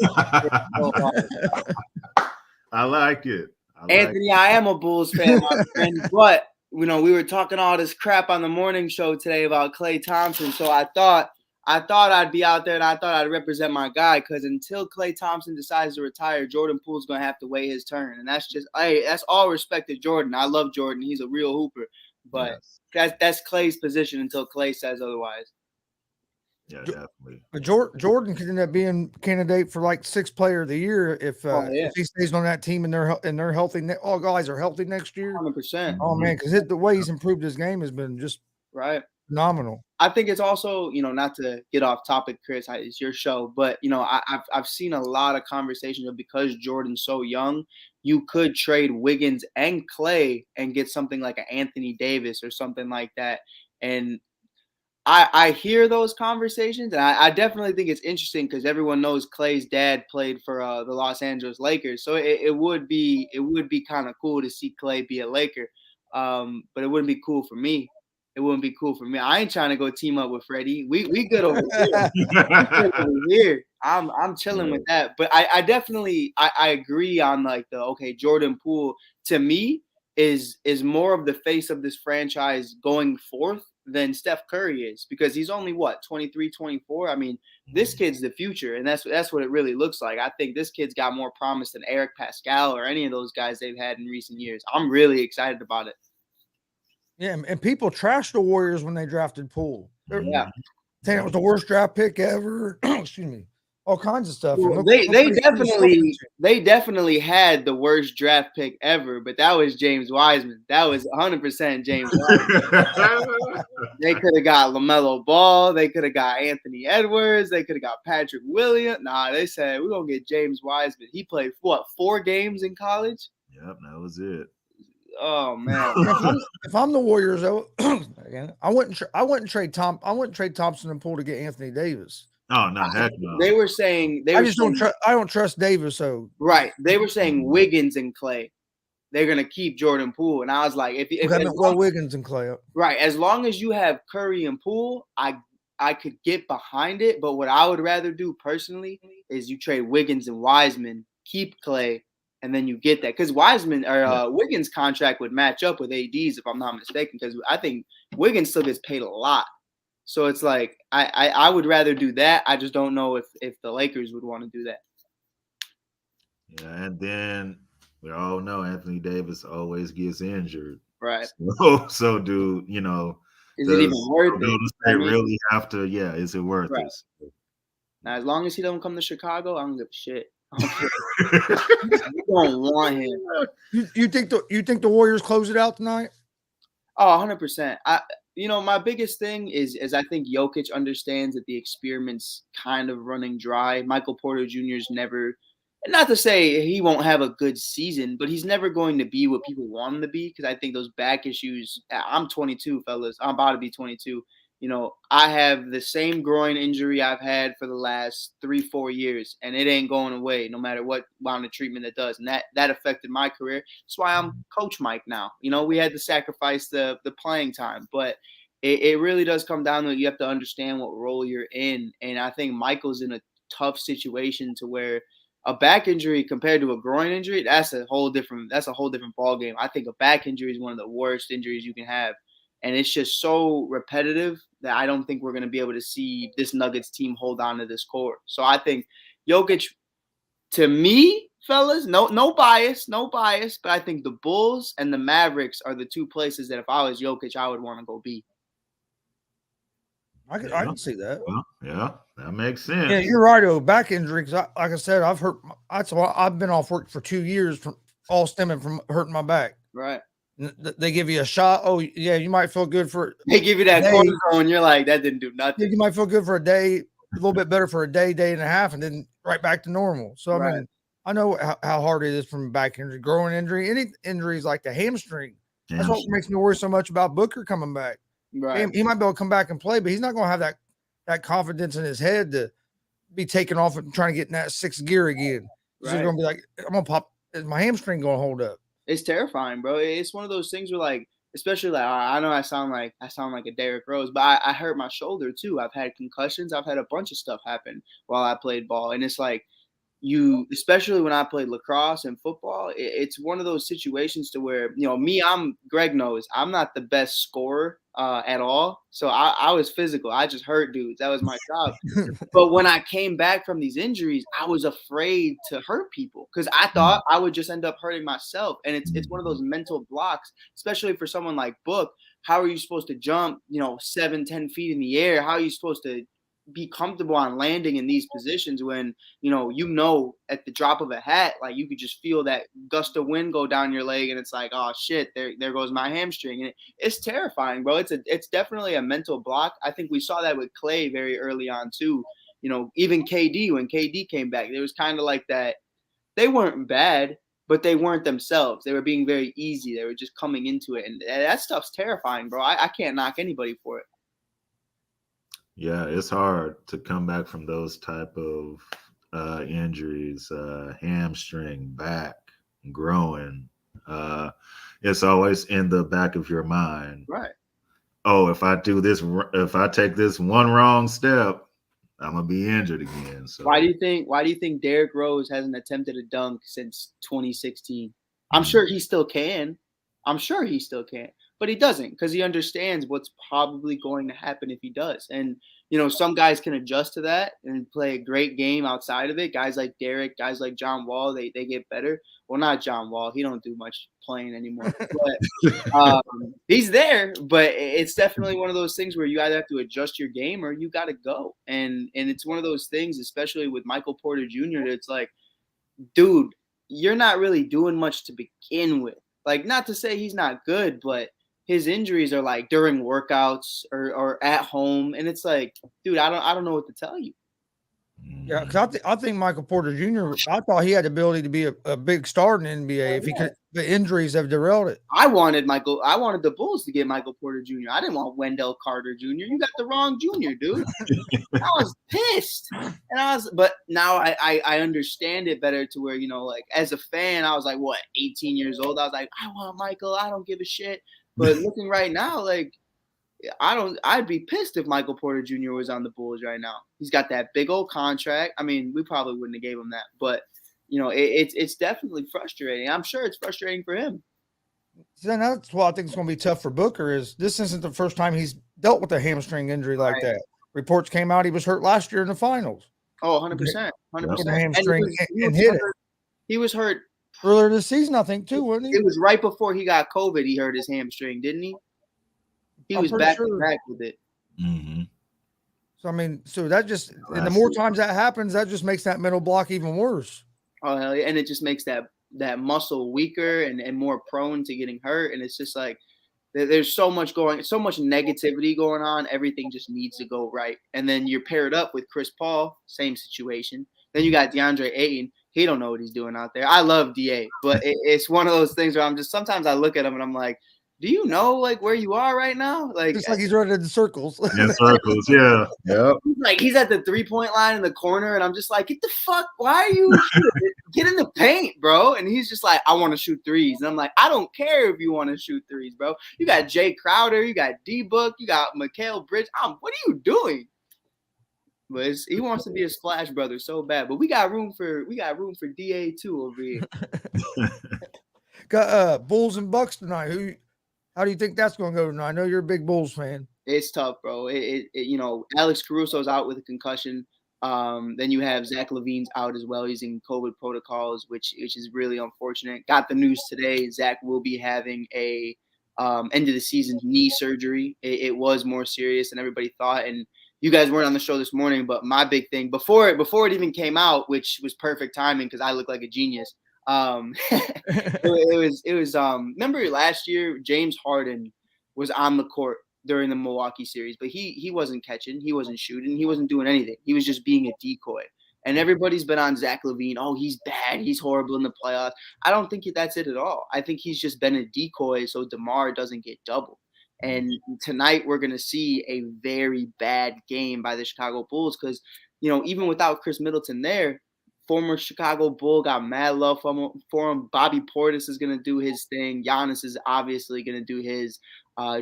I like it. Anthony, I am a Bulls fan, my friend, but we were talking all this crap on the morning show today about Klay Thompson. So I thought I'd be out there and I thought I'd represent my guy, because until Klay Thompson decides to retire, Jordan Poole's gonna have to wait his turn. And that's all respect to Jordan. I love Jordan. He's a real hooper. But that's Klay's position until Klay says otherwise. Yeah, definitely. But Jordan could end up being candidate for like 6th player of the year if he stays on that team and they're healthy. All guys are healthy next year. 100%. Oh man, because the way he's improved his game has been just phenomenal. I think it's also, not to get off topic, Chris, it's your show, but I've seen a lot of conversations of, because Jordan's so young, you could trade Wiggins and Klay and get something like an Anthony Davis or something like that. And I hear those conversations, and I definitely think it's interesting because everyone knows Klay's dad played for the Los Angeles Lakers, so it would be kind of cool to see Klay be a Laker, but it wouldn't be cool for me. It wouldn't be cool for me. I ain't trying to go team up with Freddie. We good over here. We good over here. I'm chilling with that. But I definitely agree on like Jordan Poole to me is more of the face of this franchise going forth than Steph Curry is, because he's only 23, 24. I mean, this kid's the future, and that's what it really looks like. I think this kid's got more promise than Eric Pascal or any of those guys they've had in recent years. I'm really excited about it. Yeah, and people trashed the Warriors when they drafted Poole. Yeah, saying it was the worst draft pick ever. Excuse me. All kinds of stuff. Well, they definitely had the worst draft pick ever, but that was James Wiseman. That was 100% James Wiseman. They could have got LaMelo Ball. They could have got Anthony Edwards. They could have got Patrick Williams. Nah, they said we're gonna get James Wiseman. He played 4 games in college. Yep, that was it. Oh man! If I'm the Warriors, I wouldn't trade Thompson and Poole to get Anthony Davis. Oh no, heck no. They were saying I don't trust Davis. So right, they were saying Wiggins and Klay. They're gonna keep Jordan Poole, and I was like, if Wiggins and Klay, right, as long as you have Curry and Poole, I could get behind it. But what I would rather do personally is you trade Wiggins and Wiseman, keep Klay, and then you get that, because Wiseman or Wiggins' contract would match up with AD's if I'm not mistaken, because I think Wiggins still gets paid a lot. So it's like I would rather do that. I just don't know if the Lakers would want to do that. Yeah, and then we all know Anthony Davis always gets injured. Right. So is it even worth it? They really have to. Yeah, is it worth it? Now, as long as he don't come to Chicago, I don't give a shit. You don't want him. You think the Warriors close it out tonight? Oh, 100%. My biggest thing is I think Jokic understands that the experiment's kind of running dry. Michael Porter Jr.'s never, not to say he won't have a good season, but he's never going to be what people want him to be, because I think those back issues, I'm 22, fellas. I'm about to be 22. I have the same groin injury I've had for the last 3-4 years, and it ain't going away no matter what amount of treatment it does. And that affected my career. That's why I'm Coach Mike now. We had to sacrifice the playing time, but it really does come down to it. You have to understand what role you're in. And I think Michael's in a tough situation to where a back injury compared to a groin injury, that's a whole different ball game. I think a back injury is one of the worst injuries you can have. And it's just so repetitive that I don't think we're going to be able to see this Nuggets team hold on to this core. So I think Jokic, to me, fellas, no bias, but I think the Bulls and the Mavericks are the 2 places that if I was Jokic, I would want to go be. I can see that. Well, yeah, that makes sense. Yeah, you're right. Back injury, because like I said, I've been off work for 2 years all stemming from hurting my back. Right. They give you a shot. Oh yeah, you might feel good for. They give you that cortisone. You're like, that didn't do nothing. You might feel good for a day, a little bit better for a day and a half, and then right back to normal. So I mean, I know how hard it is from back injury, growing injury, any injuries like the hamstring. That's what makes me worry so much about Booker coming back. Right. He might be able to come back and play, but he's not going to have that confidence in his head to be taken off and trying to get in that sixth gear again. Right. He's going to be like, I'm going to pop. Is my hamstring going to hold up? It's terrifying, bro. It's one of those things where, like, especially like I know I sound like a Derrick Rose, but I hurt my shoulder too. I've had concussions. I've had a bunch of stuff happen while I played ball, and it's like especially when I played lacrosse and football, it's one of those situations to where, Greg knows I'm not the best scorer at all. So I was physical. I just hurt dudes. That was my job. But when I came back from these injuries, I was afraid to hurt people because I thought I would just end up hurting myself. And it's one of those mental blocks, especially for someone like Book. How are you supposed to jump, 7-10 feet in the air? How are you supposed to be comfortable on landing in these positions when at the drop of a hat, like you could just feel that gust of wind go down your leg, and it's like, oh shit, there goes my hamstring, and it's terrifying, bro. It's definitely a mental block. I think we saw that with Clay very early on too. Even KD, when KD came back, it was kind of like that. They weren't bad, but they weren't themselves. They were being very easy. They were just coming into it, and that stuff's terrifying, bro. I can't knock anybody for it. Yeah, it's hard to come back from those type of injuries, hamstring, back, growing. It's always in the back of your mind. Right. Oh, if I take this one wrong step, I'm gonna be injured again. So why do you think Derrick Rose hasn't attempted a dunk since 2016? I'm sure he still can. But he doesn't, because he understands what's probably going to happen if he does. And, some guys can adjust to that and play a great game outside of it. Guys like Derek, guys like John Wall, they get better. Well, not John Wall. He don't do much playing anymore. But he's there. But it's definitely one of those things where you either have to adjust your game or you got to go. And it's one of those things, especially with Michael Porter Jr., it's like, dude, you're not really doing much to begin with. Like, not to say he's not good, but his injuries are like during workouts or at home, and it's like, dude, I don't know what to tell you. Yeah, because I think Michael Porter Jr. I thought he had the ability to be a big star in the NBA if he could. The injuries have derailed it. I wanted the Bulls to get Michael Porter Jr. I didn't want Wendell Carter Jr. You got the wrong junior, dude. I was pissed, but now I understand it better to where, like as a fan, I was like, what, 18 years old? I was like, I want Michael. I don't give a shit. But looking right now, like, I'd be pissed if Michael Porter Jr. was on the Bulls right now. He's got that big old contract. I mean, we probably wouldn't have gave him that, but it's definitely frustrating. I'm sure it's frustrating for him. So that's why I think it's going to be tough for Booker. Is this isn't the first time he's dealt with a hamstring injury like that. Reports came out he was hurt last year in the finals. Oh, 100%. 100%. Hamstring and hit it. He was hurt earlier this season, I think, too, wasn't he? It was right before he got COVID. He hurt his hamstring, didn't he? He was back to back with it. Mm-hmm. So, I mean, and the more times that happens, that just makes that mental block even worse. Oh, hell yeah. And it just makes that muscle weaker and more prone to getting hurt. And it's just like, there's so much negativity going on. Everything just needs to go right. And then you're paired up with Chris Paul, same situation. Then you got DeAndre Ayton. He don't know what he's doing out there. I love DA, but it's one of those things where sometimes I look at him and I'm like, do you know like where you are right now? Like, it's like he's running in circles. In circles, yeah. Yep. Like he's at the 3-point line in the corner, and I'm just like, get the fuck, why are you get in the paint, bro? And he's just like, I want to shoot threes. And I'm like, I don't care if you want to shoot threes, bro. You got Jay Crowder, you got D-Book, you got Mikal Bridge. What are you doing? But he wants to be a splash brother so bad. But we got room for DA too over here. Got Bulls and Bucks tonight. How do you think that's going to go tonight? I know you're a big Bulls fan. It's tough, bro. Alex Caruso's out with a concussion. Then you have Zach LaVine's out as well. He's in COVID protocols, which is really unfortunate. Got the news today. Zach will be having a end of the season knee surgery. It was more serious than everybody thought. And you guys weren't on the show this morning, but my big thing before it even came out, which was perfect timing because I look like a genius. It was remember last year James Harden was on the court during the Milwaukee series, but he wasn't catching, he wasn't shooting, he wasn't doing anything. He was just being a decoy. And everybody's been on Zach LaVine. Oh, he's bad. He's horrible in the playoffs. I don't think that's it at all. I think he's just been a decoy so DeMar doesn't get doubled. And tonight we're going to see a very bad game by the Chicago Bulls because, even without Chris Middleton there, former Chicago Bull got mad love for him. Bobby Portis is going to do his thing. Giannis is obviously going to do his.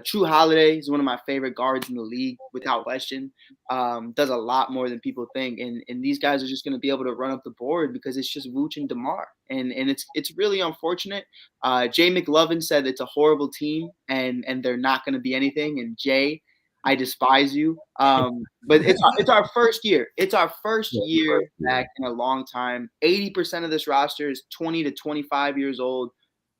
True Holiday is one of my favorite guards in the league, without question. Does a lot more than people think, and these guys are just going to be able to run up the board because it's just Vooch and DeMar, and it's really unfortunate. Jay McLovin said it's a horrible team, and they're not going to be anything. And Jay, I despise you. But it's our first year. It's our first year back in a long time. 80% of this roster is 20 to 25 years old.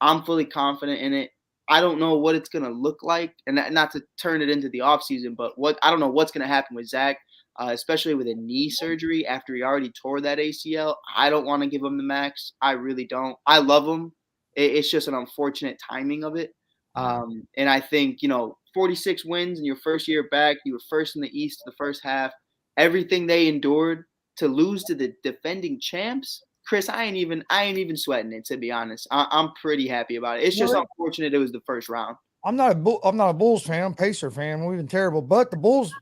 I'm fully confident in it. I don't know what it's going to look like, and not to turn it into the offseason, but I don't know what's going to happen with Zach, especially with a knee surgery after he already tore that ACL. I don't want to give him the max. I really don't. I love him. It's just an unfortunate timing of it. And I think, 46 wins in your first year back, you were first in the East the first half. Everything they endured to lose to the defending champs. Chris, I ain't even sweating it, to be honest. I'm pretty happy about it. It's just unfortunate it was the first round. I'm not a Bulls fan. I'm a Pacer fan. We've been terrible, but the Bulls,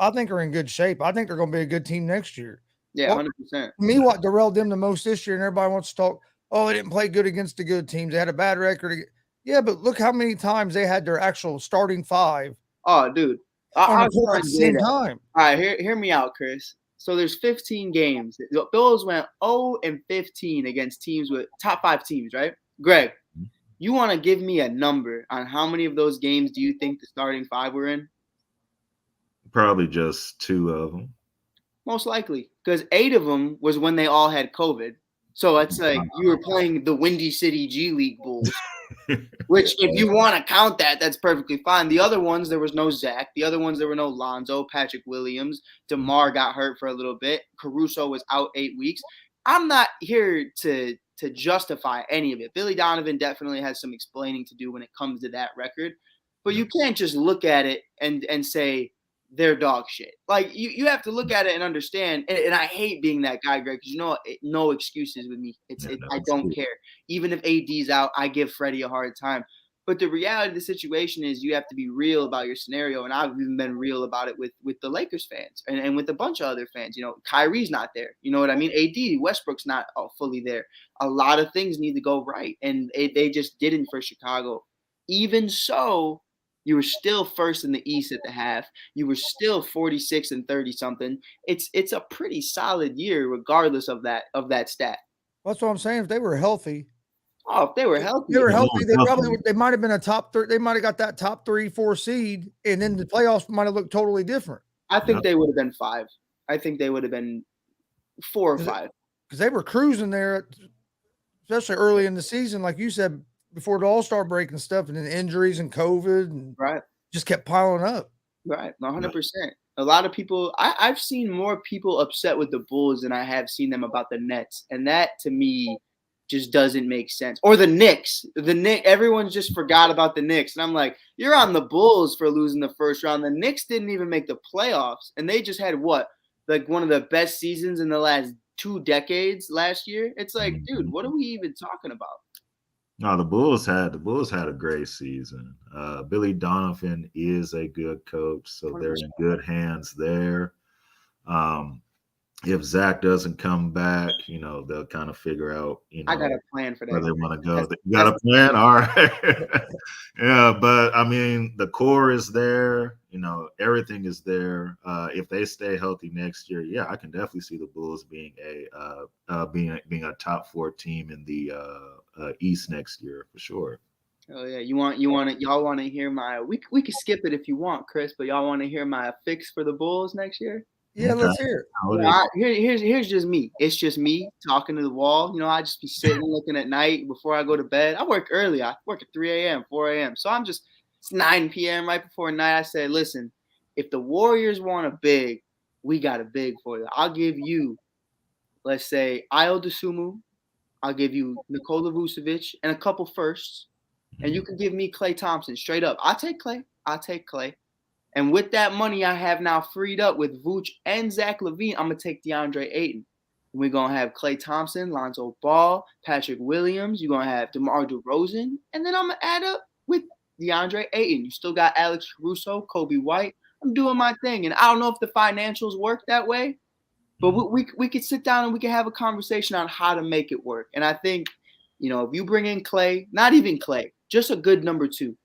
I think are in good shape. I think they're going to be a good team next year. Yeah, 100%. To me, what derailed them the most this year, and everybody wants to talk, they didn't play good against the good teams. They had a bad record. Yeah, but look how many times they had their actual starting five. Oh, dude. On the court at the same time. All right, hear me out, Chris. So there's 15 games. The Bills went 0-15 against teams with top 5 teams, right? Greg, you want to give me a number on how many of those games do you think the starting 5 were in? Probably just 2 of them. Most likely, because 8 of them was when they all had COVID. So it's like you were playing the Windy City G League Bulls. Which, if you want to count that, that's perfectly fine. The other ones, there was no Zach. The other ones, there were no Lonzo, Patrick Williams. DeMar got hurt for a little bit. Caruso was out 8 weeks. I'm not here to justify any of it. Billy Donovan definitely has some explaining to do when it comes to that record. But you can't just look at it and say they're dog shit. Like, you have to look at it and understand. And I hate being that guy, Greg, because no excuses with me. I don't care. Even if AD's out, I give Freddie a hard time. But the reality of the situation is you have to be real about your scenario. And I've even been real about it with the Lakers fans and with a bunch of other fans. Kyrie's not there. You know what I mean? AD, Westbrook's not fully there. A lot of things need to go right. And they just didn't for Chicago. Even so, you were still first in the East at the half. You were still 46 and 30 something. It's a pretty solid year, regardless of that stat. That's what I'm saying. If they were healthy, if they were healthy, they might have been a top 3. They might have got that top 3-4 seed, and then the playoffs might have looked totally different. I think they would have been 5. I think they would have been 4 or 5 because they were cruising there, especially early in the season, like you said, before the All-Star break and stuff, and then injuries and COVID, and just kept piling up. Right, 100%. A lot of people, I've seen more people upset with the Bulls than I have seen them about the Nets, and that to me just doesn't make sense. Or the Knicks. Everyone just forgot about the Knicks, and I'm like, you're on the Bulls for losing the first round. The Knicks didn't even make the playoffs, and they just had one of the best seasons in the last 2 decades last year. It's like, dude, what are we even talking about? No, the Bulls had a great season. Billy Donovan is a good coach, so 100%. They're in good hands there. If Zach doesn't come back, they'll kind of figure out, I got a plan for that. Where they want to go. You got a plan? All right. Yeah, but I mean, the core is there. Everything is there. If they stay healthy next year, yeah, I can definitely see the Bulls being a top 4 team in the East next year for sure. Oh yeah, y'all want to hear my? We could skip it if you want, Chris, but y'all want to hear my fix for the Bulls next year? Yeah, let's hear it. Here's just me. It's just me talking to the wall. I just be sitting looking at night before I go to bed. I work early. I work at 3 a.m., 4 a.m. So it's 9 p.m. right before night. I say, listen, if the Warriors want a big, we got a big for you. I'll give you, let's say, Ayo Dosunmu. I'll give you Nikola Vucevic and a couple firsts. And you can give me Klay Thompson straight up. I'll take Klay. And with that money I have now freed up with Vooch and Zach LaVine, I'm going to take DeAndre Ayton. We're going to have Klay Thompson, Lonzo Ball, Patrick Williams. You're going to have DeMar DeRozan. And then I'm going to add up with DeAndre Ayton. You still got Alex Caruso, Kobe White. I'm doing my thing. And I don't know if the financials work that way, but we could sit down and we can have a conversation on how to make it work. And I think, if you bring in Klay, not even Klay, just a good number 2.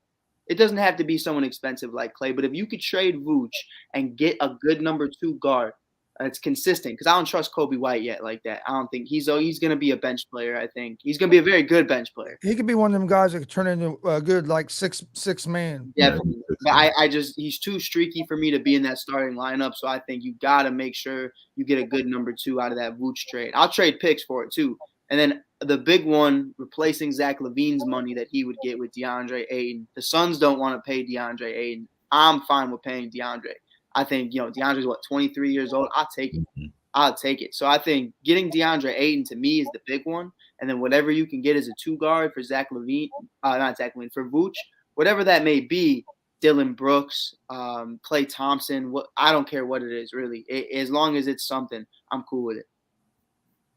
It doesn't have to be someone expensive like Klay, but if you could trade Vooch and get a good number 2 guard, it's consistent, because I don't trust Kobe White yet like that. I don't think he's going to be a bench player. I think he's going to be a very good bench player. He could be one of them guys that could turn into a good six man. Definitely. But he's too streaky for me to be in that starting lineup. So I think you got to make sure you get a good number 2 out of that Vooch trade. I'll trade picks for it too. And then the big one, replacing Zach LaVine's money that he would get with DeAndre Ayton. The Suns don't want to pay DeAndre Ayton. I'm fine with paying DeAndre. I think, DeAndre's 23 years old. I'll take it. I'll take it. So I think getting DeAndre Ayton to me is the big one. And then whatever you can get as a 2 guard for Zach LaVine, not Zach LaVine, for Vooch, whatever that may be, Dylan Brooks, Klay Thompson, I don't care what it is, really. As long as it's something, I'm cool with it.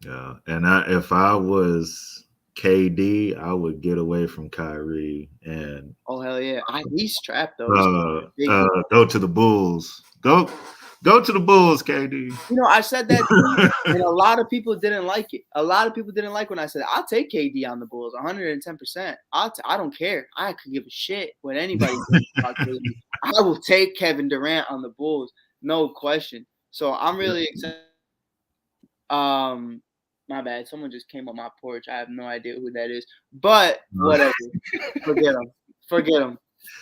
Yeah. And if I was KD, I would get away from Kyrie and hell yeah, he's trapped though. Go to the Bulls. Go to the Bulls, KD. I said that too, and a lot of people didn't like it. A lot of people didn't like when I said I'll take KD on the Bulls, 110%. I don't care. I could give a shit what anybody thinks about KD. I will take Kevin Durant on the Bulls, no question. So I'm really excited. My bad. Someone just came on my porch. I have no idea who that is. But whatever. Forget him.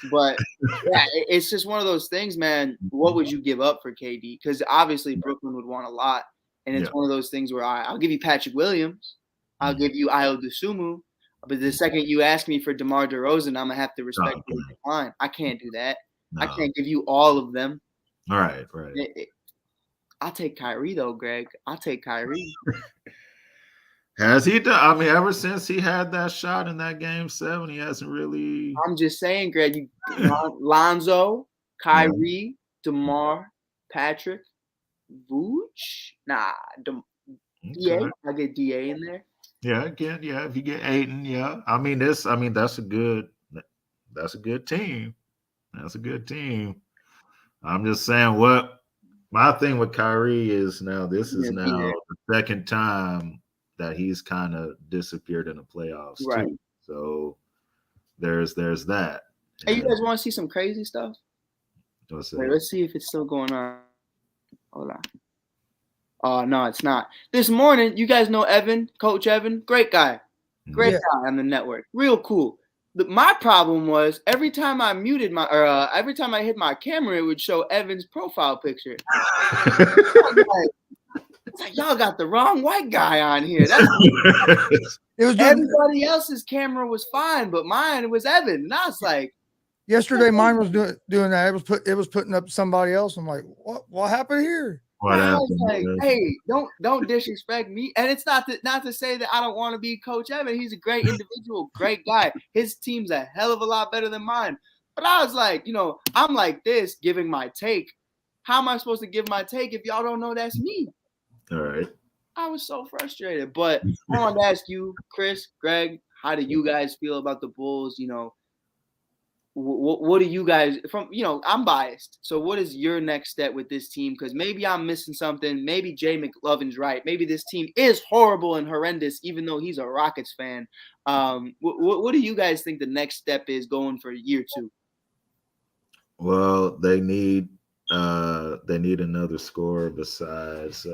But yeah, it's just one of those things, man. What would you give up for KD? Because obviously Brooklyn would want a lot. And it's one of those things where I'll give you Patrick Williams. I'll give you Ayo Dosunmu. But the second you ask me for DeMar DeRozan, I'm going to have to respectfully decline. I can't do that. No. I can't give you all of them. All right. I'll take Kyrie, though, Greg. I'll take Kyrie. Has he done? I mean, ever since he had that shot in that game 7, he hasn't really. I'm just saying, Greg. Lonzo, Kyrie, DeMar, Patrick, Vooch. Nah, DA. I get DA in there. Yeah, again, yeah. If you get Ayton, yeah. I mean, that's a good team. That's a good team. I'm just saying what my thing with Kyrie is now. This is now the second time that he's kind of disappeared in the playoffs too. So there's that. Hey, you guys want to see some crazy stuff? Wait, let's see if it's still going on. Hold on. Oh, no, it's not. This morning, you guys know Evan, Coach Evan, great guy. Great guy on the network. Real cool. My problem was every time I every time I hit my camera, it would show Evan's profile picture. It's like, y'all got the wrong white guy on here. Everybody else's camera was fine, but mine was Evan. And I was like, yesterday mine was doing that. It was putting up somebody else. I'm like, what happened here? I was like, hey, don't disrespect me. And it's not to say that I don't want to be Coach Evan. He's a great individual, great guy. His team's a hell of a lot better than mine. But I was like, I'm like this, giving my take. How am I supposed to give my take if y'all don't know that's me? All right. I was so frustrated. But I wanted to ask you, Chris, Greg, how do you guys feel about the Bulls? What do you guys I'm biased. So what is your next step with this team? Because maybe I'm missing something. Maybe Jay McLovin's right. Maybe this team is horrible and horrendous, even though he's a Rockets fan. What do you guys think the next step is going for year 2? Well, they need another scorer besides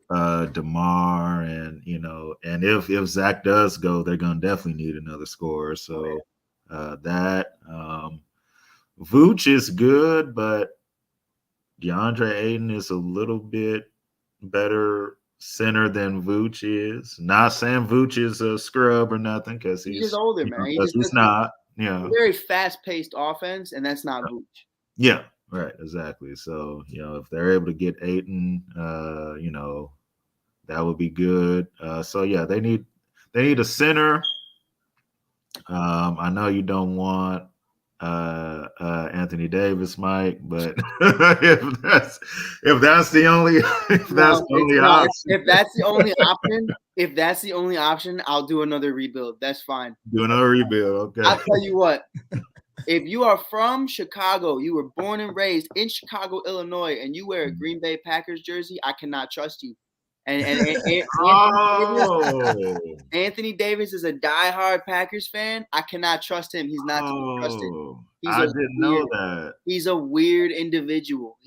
DeMar, and and if Zach does go, they're gonna definitely need another scorer. So Vooch is good, but DeAndre Ayton is a little bit better center than Vooch is. Not saying Vooch is a scrub or nothing, because he's just older, man. He's not. Very fast-paced offense, and that's not Vooch. Yeah, right, exactly. So if they're able to get Ayton, that would be good. So yeah, they need a center. I know you don't want Anthony Davis might, but if that's the only option, if that's the only option, if that's the only option, I'll do another rebuild. That's fine. do another rebuild. Okay. I'll tell you what. If you are from Chicago, you were born and raised in Chicago, Illinois, and you wear a Green Bay Packers jersey, I cannot trust you. And Anthony Davis is a diehard Packers fan. I cannot trust him. He's not to be trusted. I didn't know that. He's a weird individual.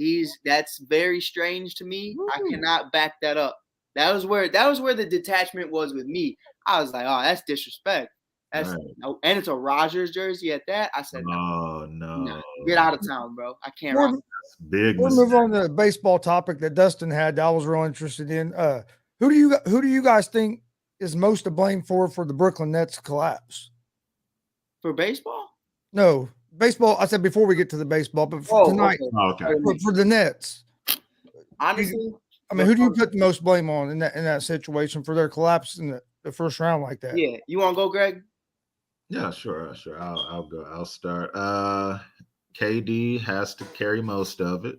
That's very strange to me. I cannot back that up. That was where the detachment was with me. I was like, oh, that's disrespect. That's no, and it's a Rodgers jersey at that. I said, no, get out of town, bro. I can't. We'll move on to the baseball topic that Dustin had. That I was real interested in. Who do you guys think is most to blame for the Brooklyn Nets collapse? For baseball? No, baseball. I said before we get to the baseball, but for tonight, okay. For the Nets. Honestly, I mean, who do you put the most blame on in that situation for their collapse in the first round like that? Yeah, you want to go, Greg? Yeah, sure. I'll go. I'll start. KD has to carry most of it.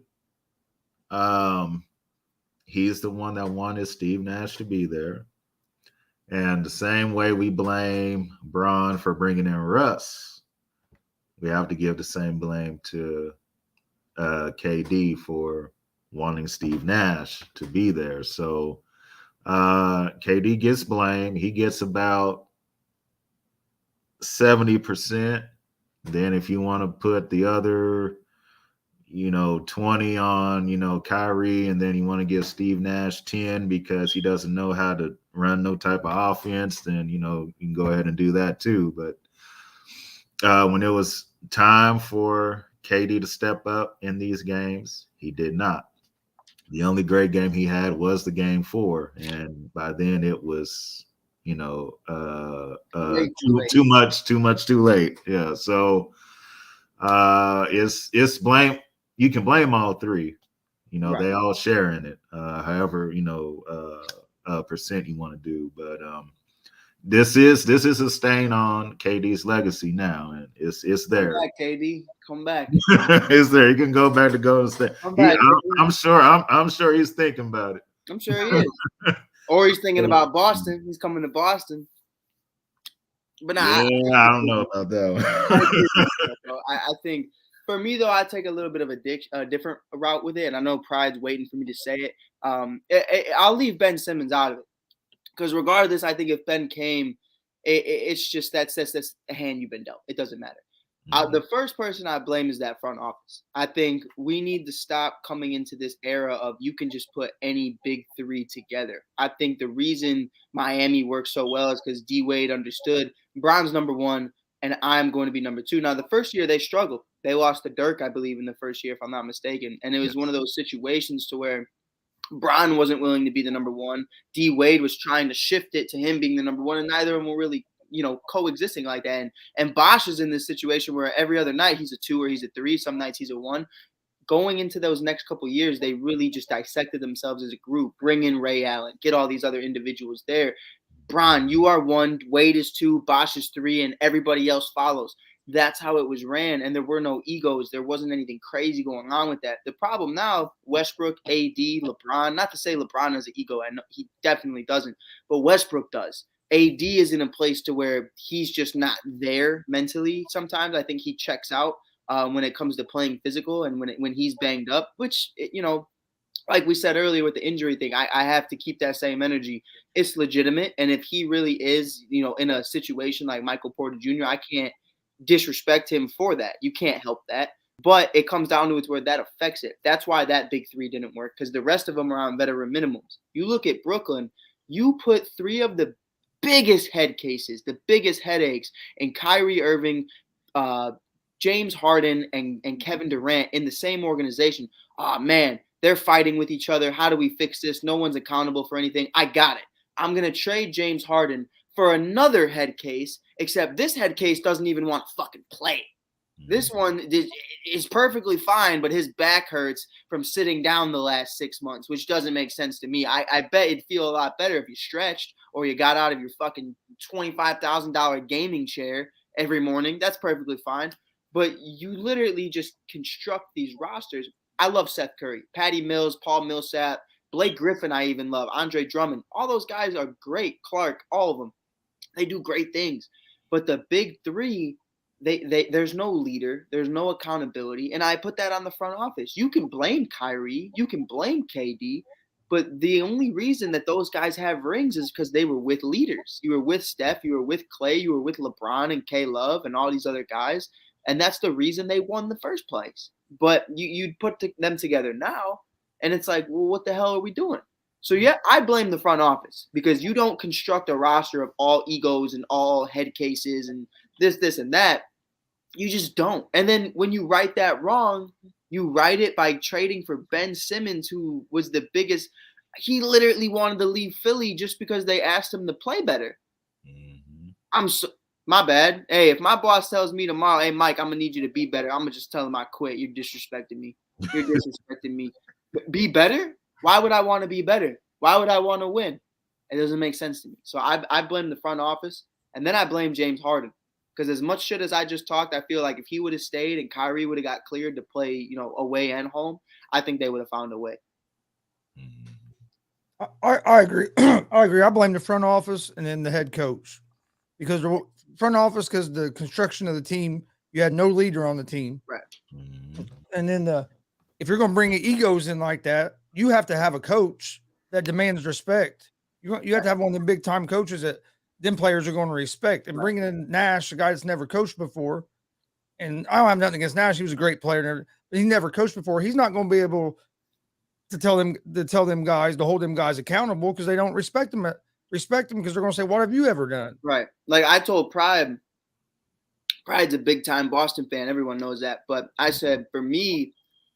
He's the one that wanted Steve Nash to be there. And the same way we blame Bron for bringing in Russ, we have to give the same blame to KD for wanting Steve Nash to be there. So KD gets blamed. He gets about 70%. Then if you want to put the other, 20 on, Kyrie, and then you want to give Steve Nash 10 because he doesn't know how to run no type of offense, then, you can go ahead and do that too. But when it was time for KD to step up in these games, he did not. The only great game he had was the game 4. And by then it was, too much too late. Yeah. So it's blame. You can blame all three. Right. They all share in it. However, percent you want to do. But this is a stain on KD's legacy now, and it's there. Come back, KD. Come back. It's there. You can go back to Golden State. I'm sure he's thinking about it. I'm sure he is. Or he's thinking about Boston. He's coming to Boston. But I don't know about that one. I think for me, though, I take a little bit of a different route with it. And I know Pride's waiting for me to say it. I'll leave Ben Simmons out of it. Because regardless, I think if Ben came, it's just that's a hand you've been dealt. It doesn't matter. The first person I blame is that front office. I think we need to stop coming into this era of you can just put any big 3 together. I think the reason Miami works so well is because D Wade understood Bron's number 1 and I'm going to be number 2. Now, the first year they struggled. They lost to Dirk, I believe, in the first year, if I'm not mistaken. And it was one of those situations to where Bron wasn't willing to be the number 1. D Wade was trying to shift it to him being the number 1, and neither of them were really coexisting like that. And Bosh is in this situation where every other night he's a 2 or he's a 3. Some nights he's a 1. Going into those next couple of years, they really just dissected themselves as a group. Bring in Ray Allen, get all these other individuals there. Bron, you are 1, Wade is 2, Bosh is 3, and everybody else follows. That's how it was ran, and there were no egos. There wasn't anything crazy going on with that. The problem now, Westbrook, AD, LeBron, not to say LeBron has an ego, I know he definitely doesn't, but Westbrook does. AD is in a place to where he's just not there mentally. Sometimes I think he checks out when it comes to playing physical and when he's banged up, which, like we said earlier with the injury thing, I have to keep that same energy. It's legitimate. And if he really is, in a situation like Michael Porter Jr., I can't disrespect him for that. You can't help that. But it comes down to it where that affects it. That's why that big 3 didn't work, because the rest of them are on veteran minimums. You look at Brooklyn, you put 3 of the biggest head cases, the biggest headaches, and Kyrie Irving, James Harden, and Kevin Durant in the same organization. Oh, man, they're fighting with each other. How do we fix this? No one's accountable for anything. I got it. I'm going to trade James Harden for another head case, except this head case doesn't even want to fucking play. This one is perfectly fine, but his back hurts from sitting down the last 6 months, which doesn't make sense to me. I bet it'd feel a lot better if you stretched or you got out of your fucking $25,000 gaming chair every morning. That's perfectly fine. but you literally just construct these rosters. I love Seth Curry, Patty Mills, Paul Millsap, Blake Griffin. I even love Andre Drummond. All those guys are great. Clark, all of them. They do great things. But the big three, there's no leader, there's no accountability, and I put that on the front office. You can blame Kyrie, you can blame KD, but the only reason that those guys have rings is because they were with leaders. You were with Steph, you were with Clay, you were with LeBron and K Love and all these other guys, and that's the reason they won in the first place. But you put them together now, and it's like, well, what the hell are we doing? So, yeah, I blame the front office because you don't construct a roster of all egos and all head cases and this, and that. You just don't. And then when you right that wrong, you right it by trading for Ben Simmons, who was the biggest. He literally wanted to leave Philly just because they asked him to play better. My bad. Hey, if my boss tells me tomorrow, hey, Mike, I'm going to need you to be better, I'm going to just tell him I quit. You're disrespecting me. You're disrespecting me. Be better? Why would I want to be better? Why would I want to win? It doesn't make sense to me. So I blame the front office, and then I blame James Harden. Because as much shit as I just talked, I feel like if he would have stayed and Kyrie would have got cleared to play, away and home, I think they would have found a way. I agree. I agree. I blame the front office and then the head coach. Because the front office, because the construction of the team, you had no leader on the team. Right. And then if you're going to bring egos in like that, you have to have a coach that demands respect. You have to have one of the big time coaches that them players are going to respect. And bringing in Nash, a guy that's never coached before, and I don't have nothing against Nash. He was a great player, but he never coached before. He's not going to be able to tell them guys to hold them guys accountable because they don't respect them because they're going to say, "What have you ever done?" Right. Like I told Pride's a big time Boston fan. Everyone knows that. But I said, for me,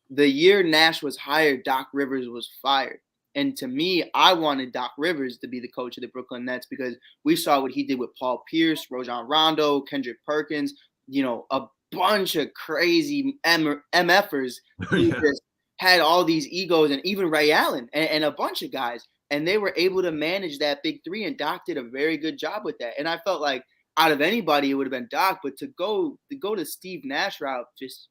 the year Nash was hired, Doc Rivers was fired. And to me, I wanted Doc Rivers to be the coach of the Brooklyn Nets because we saw what he did with Paul Pierce, Rajon Rondo, Kendrick Perkins, a bunch of crazy MFers who just had all these egos, and even Ray Allen and a bunch of guys. And they were able to manage that big three, and Doc did a very good job with that. And I felt like out of anybody, it would have been Doc. But to go to Steve Nash route, just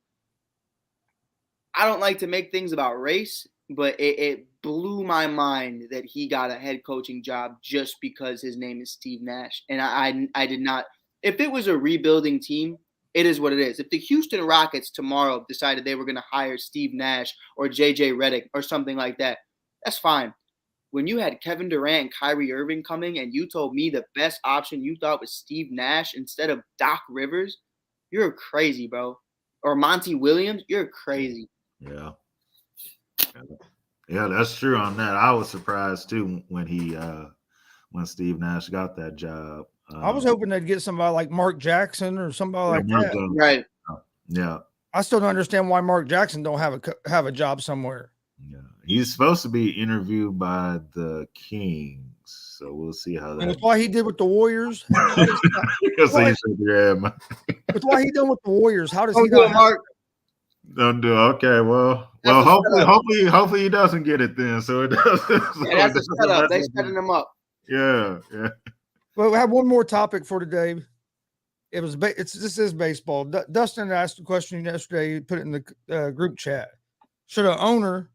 I don't like to make things about race, but it blew my mind that he got a head coaching job just because his name is Steve Nash. And I did not. If it was a rebuilding team, it is what it is. If the Houston Rockets tomorrow decided they were going to hire Steve Nash or JJ Redick or something like that, that's fine. When you had Kevin Durant and Kyrie Irving coming and you told me the best option you thought was Steve Nash instead of Doc Rivers, you're crazy, bro. Or Monty Williams, you're crazy. Yeah. Yeah, that's true on that. I was surprised too when Steve Nash got that job. I was hoping they'd get somebody like Mark Jackson or somebody like that. Right. Yeah. I still don't understand why Mark Jackson don't have a job somewhere. Yeah. He's supposed to be interviewed by the Kings, so we'll see how that. And that's why he did with the Warriors. Because That's why he done with the Warriors. How does he do it, Mark? Don't do it. Okay, well, hopefully he doesn't get it then. So it doesn't. Yeah, that's a setup. They're setting him up. Yeah. Well, we have one more topic for today. This is baseball. Dustin asked a question yesterday. He put it in the group chat. Should an owner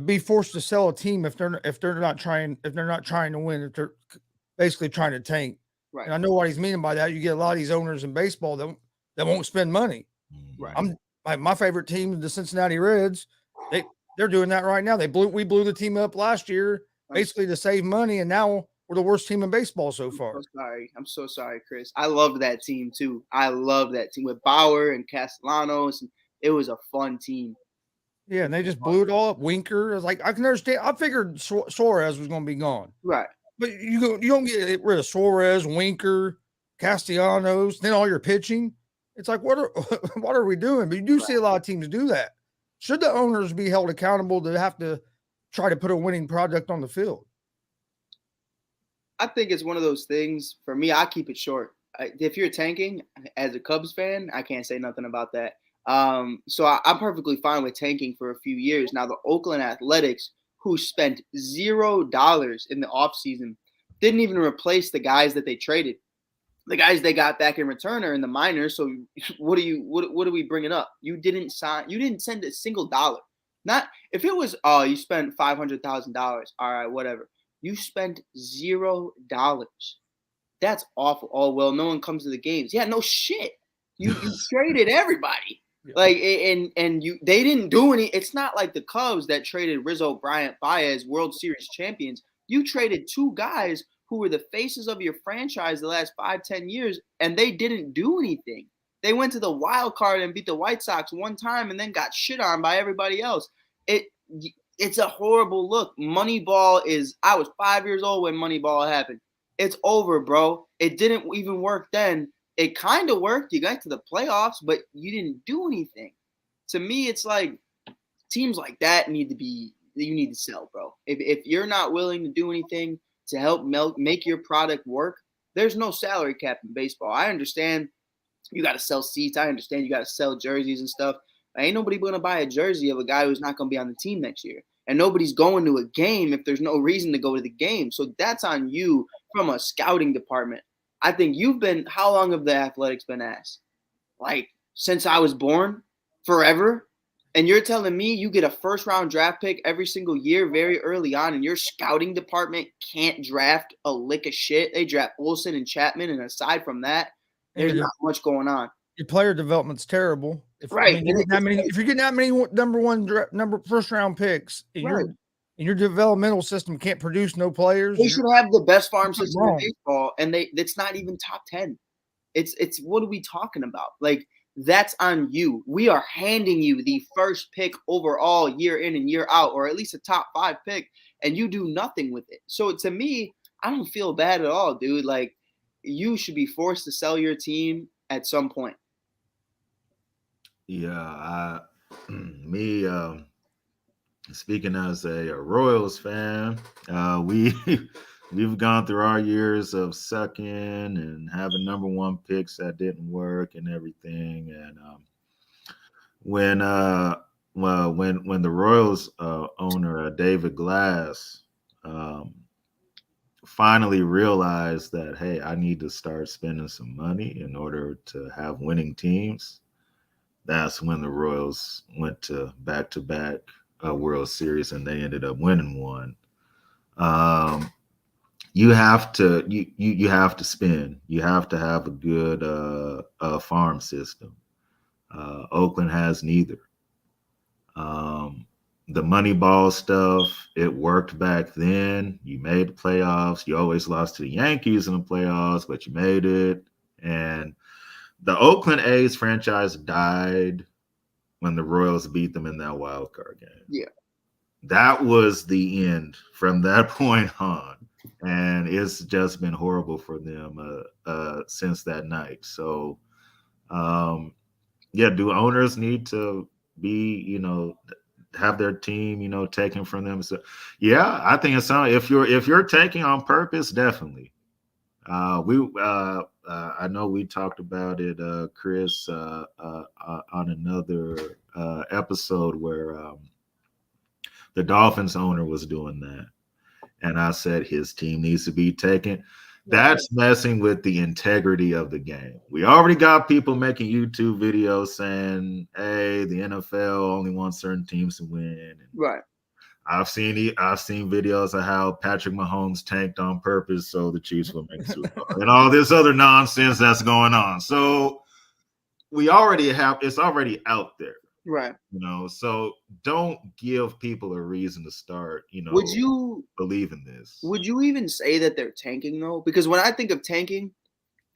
be forced to sell a team if they're not trying to win, if they're basically trying to tank? Right. And I know what he's meaning by that. You get a lot of these owners in baseball that won't spend money. Right. My favorite team, the Cincinnati Reds. They're doing that right now. We blew the team up last year basically to save money, and now we're the worst team in baseball so far. I'm so sorry, Chris. I love that team too. I love that team with Bauer and Castellanos. It was a fun team. Yeah, and they just blew it all up. Winker, I was like, I can understand. I figured Suarez was going to be gone. Right. But you don't get rid of Suarez, Winker, Castellanos, then all your pitching. It's like, what are we doing? But you do see a lot of teams do that. Should the owners be held accountable to have to try to put a winning product on the field? I think it's one of those things. For me, I keep it short. If you're tanking, as a Cubs fan, I can't say nothing about that. So I'm perfectly fine with tanking for a few years. Now, the Oakland Athletics, who spent $0 in the offseason, didn't even replace the guys that they traded. The guys they got back in return are in the minors. So what are we bringing up? You didn't send a single dollar. Not if it was, oh, you spent $500,000. All right, whatever. You spent $0. That's awful. Oh, well, no one comes to the games. Yeah, no shit. You traded everybody. Yeah. Like, and they didn't do any. It's not like the Cubs that traded Rizzo, Bryant, Baez, World Series champions. You traded two guys who were the faces of your franchise the last 5-10 years, and they didn't do anything. They went to the wild card and beat the White Sox one time and then got shit on by everybody else. It's a horrible look. Moneyball I was 5 years old when Moneyball happened. It's over, bro. It didn't even work then. It kind of worked. You got to the playoffs, but you didn't do anything. To me, it's like teams like that you need to sell, bro. If you're not willing to do anything to help make your product work, there's no salary cap in baseball. I understand you got to sell seats. I understand you got to sell jerseys and stuff. Ain't nobody going to buy a jersey of a guy who's not going to be on the team next year. And nobody's going to a game if there's no reason to go to the game. So that's on you from a scouting department. I think how long have the Athletics been asked? Like, since I was born? Forever? And you're telling me you get a first-round draft pick every single year very early on, and your scouting department can't draft a lick of shit? They draft Olsen and Chapman, and aside from that, there's not much going on. Your player development's terrible. Right. If you're getting that many first-round picks, and your developmental system can't produce no players. They should have the best farm system in baseball, and it's not even top 10. It's what are we talking about? Like, that's on you. We are handing you the first pick overall year in and year out, or at least a top 5 pick, and you do nothing with it. So to me, I don't feel bad at all, dude. Like, you should be forced to sell your team at some point. Yeah, speaking as a Royals fan, we've gone through our years of sucking and having number 1 picks that didn't work and everything. And when the Royals owner David Glass finally realized that, hey, I need to start spending some money in order to have winning teams, that's when the Royals went to back-to-back World Series, and they ended up winning one. You have to spend. You have to have a good farm system. Oakland has neither. The money ball stuff, it worked back then. You made the playoffs. You always lost to the Yankees in the playoffs, but you made it. And the Oakland A's franchise died when the Royals beat them in that wild card game. Yeah. That was the end from that point on. And it's just been horrible for them since that night. So, do owners need to be, have their team, taken from them? So, yeah, I think it's something. If you're taking on purpose, definitely. I know we talked about it, Chris, on another episode where the Dolphins owner was doing that. And I said his team needs to be taken. That's messing with the integrity of the game. We already got people making YouTube videos saying, hey, the NFL only wants certain teams to win. And right. I've seen videos of how Patrick Mahomes tanked on purpose so the Chiefs will make the Super Bowl and all this other nonsense that's going on. So it's already out there. Right. So don't give people a reason to start, would you believe in this? Would you even say that they're tanking though? Because when I think of tanking,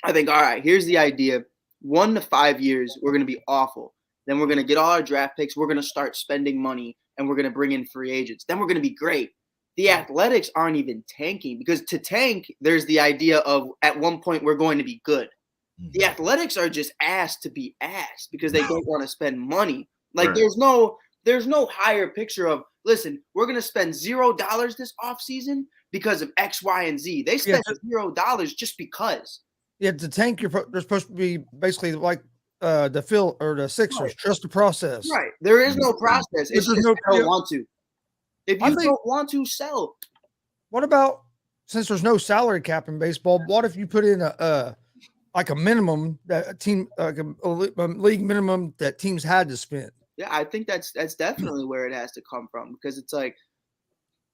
I think, all right, here's the idea. 1 to 5 years, we're going to be awful. Then we're going to get all our draft picks. We're going to start spending money and we're going to bring in free agents. Then we're going to be great. The Athletics aren't even tanking because to tank, there's the idea of at one point we're going to be good. Mm-hmm. The Athletics are just asked to be asked because they don't want to spend money. Like right. There's no higher picture of, listen, we're going to spend $0 this offseason because of X, Y, and Z. They spent $0 just because. Yeah, to tank, they're supposed to be basically like the Phil or the Sixers. Right. Trust the process. Right. There is no process. It's just you don't want to. If you don't want to, sell. What about, since there's no salary cap in baseball, what if you put in like a minimum that a team, like a league minimum that teams had to spend. Yeah, I think that's definitely where it has to come from, because it's like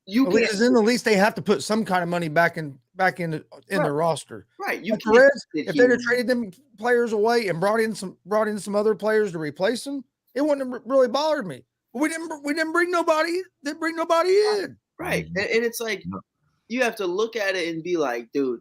At least they have to put some kind of money back in their roster. Right. You Like can't the Reds, if they'd have traded them players away and brought in some other players to replace them, it wouldn't have really bothered me. But we didn't bring nobody. Didn't bring nobody in. Right. And it's like you have to look at it and be like, dude,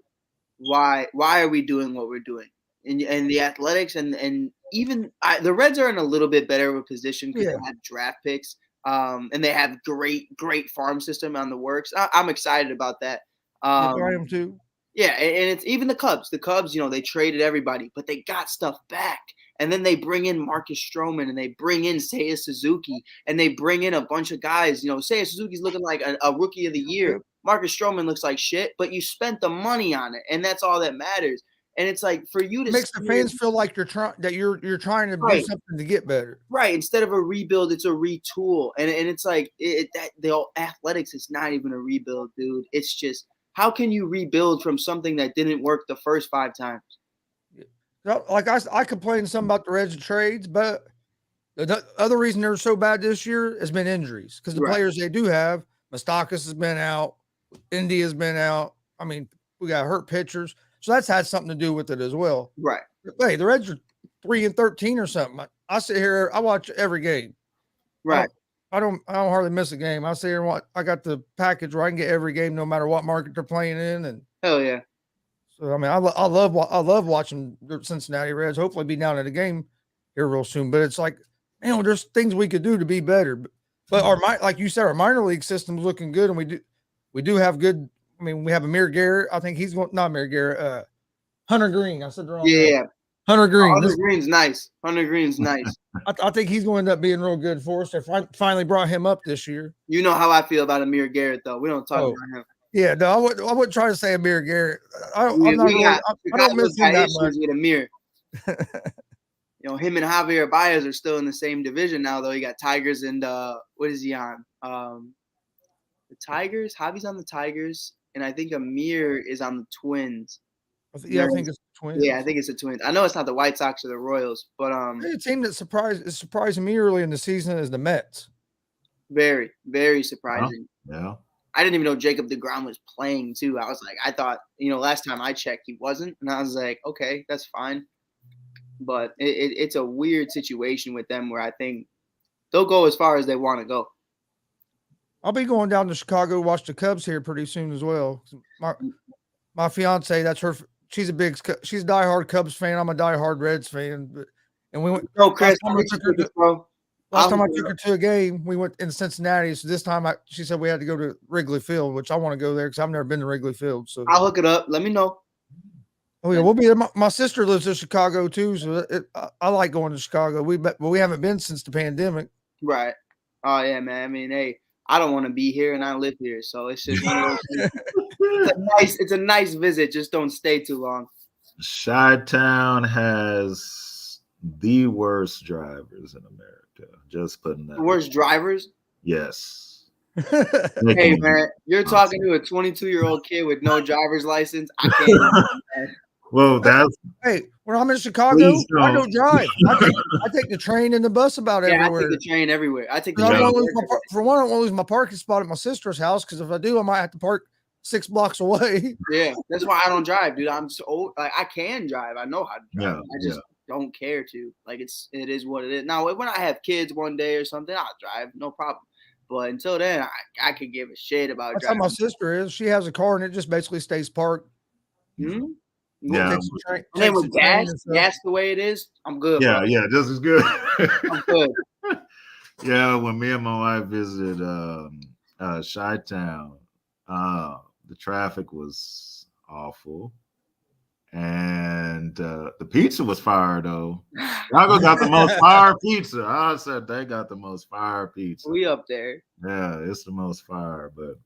why are we doing what we're doing? And the Athletics and even the Reds are in a little bit better of a position because they have draft picks. And they have great farm system on the works. I'm excited about that. I am too. Yeah, and it's even the Cubs. The Cubs, they traded everybody, but they got stuff back. And then they bring in Marcus Stroman, and they bring in Seiya Suzuki, and they bring in a bunch of guys. Seiya Suzuki's looking like a rookie of the year. Marcus Stroman looks like shit, but you spent the money on it, and that's all that matters. And it's like for you to makes the fans feel like you're trying to do something to get better. Right. Instead of a rebuild, it's a retool. And it's like the Athletics is not even a rebuild, dude. It's just, how can you rebuild from something that didn't work the first 5 times? Like I complained some about the Reds trades, but the other reason they're so bad this year has been injuries, because the players they do have, Moustakas has been out, India's been out. I mean, we got hurt pitchers. So that's had something to do with it as well. Right. Hey, the Reds are 3-13 or something. I sit here, I watch every game. Right. I don't hardly miss a game. I sit here and watch. I got the package where I can get every game, no matter what market they're playing in. And hell yeah. So I mean, I love watching the Cincinnati Reds. Hopefully, be down at a game here real soon. But it's like, there's things we could do to be better. But like you said, our minor league system's looking good, and we do have good. I mean, we have Amir Garrett. I think he's going, not Amir Garrett, Hunter Green. I said the wrong name. Hunter Green. Hunter Green's nice. Hunter Green's nice. I think he's going to end up being real good for us. If I finally brought him up this year. You know how I feel about Amir Garrett, though. We don't talk about him. Yeah, no, I wouldn't try to say Amir Garrett. I don't miss him that much. With Amir. Him and Javier Baez are still in the same division now, though. He got Tigers and what is he on? The Tigers. Javi's on the Tigers, and I think Amir is on the Twins. I think it's the Twins. Yeah, I think it's the Twins. I know it's not the White Sox or the Royals, but the team that surprised me early in the season is the Mets. Very, very surprising. Yeah. I didn't even know Jacob deGrom was playing too. I was like, I thought, last time I checked, he wasn't, and I was like, okay, that's fine. But it's a weird situation with them where I think they'll go as far as they want to go. I'll be going down to Chicago to watch the Cubs here pretty soon as well. My fiance, that's her. She's a diehard Cubs fan. I'm a diehard Reds fan. And we went. Oh, Chris, last time I took her to a game, we went in Cincinnati. So this time, she said we had to go to Wrigley Field, which I want to go there because I've never been to Wrigley Field. So I'll hook it up. Let me know. Oh yeah, we'll be there. My sister lives in Chicago too, so I like going to Chicago. We haven't been since the pandemic. Right. Oh yeah, man. I mean, hey, I don't want to be here, and I live here, so it's just one of those things. It's a nice visit. Just don't stay too long. Chi-Town has the worst drivers in America. Just putting that. The worst drivers? Yes. Hey man, you're talking to a 22-year-old kid with no driver's license. I can't. Well, that's when I'm in Chicago, I don't drive. I take the train and the bus about everywhere. I take the train everywhere. I don't want to lose my parking spot at my sister's house, because if I do, I might have to park 6 blocks away. Yeah, that's why I don't drive, dude. I'm so old. Like, I can drive. I know how to drive. I just don't care to. Like, it is what it is. Now, when I have kids one day or something, I'll drive, no problem. But until then, I could give a shit about That's driving. how my sister is. She has a car and it just basically stays parked. Mm-hmm. Yeah. And then with gas the way it is, I'm good. Yeah, yeah, this is good. I'm good. Yeah, when me and my wife visited Chi-Town, the traffic was awful. And the pizza was fire, though. Chicago got the most fire pizza. I said they got the most fire pizza. We up there. Yeah, it's the most fire. But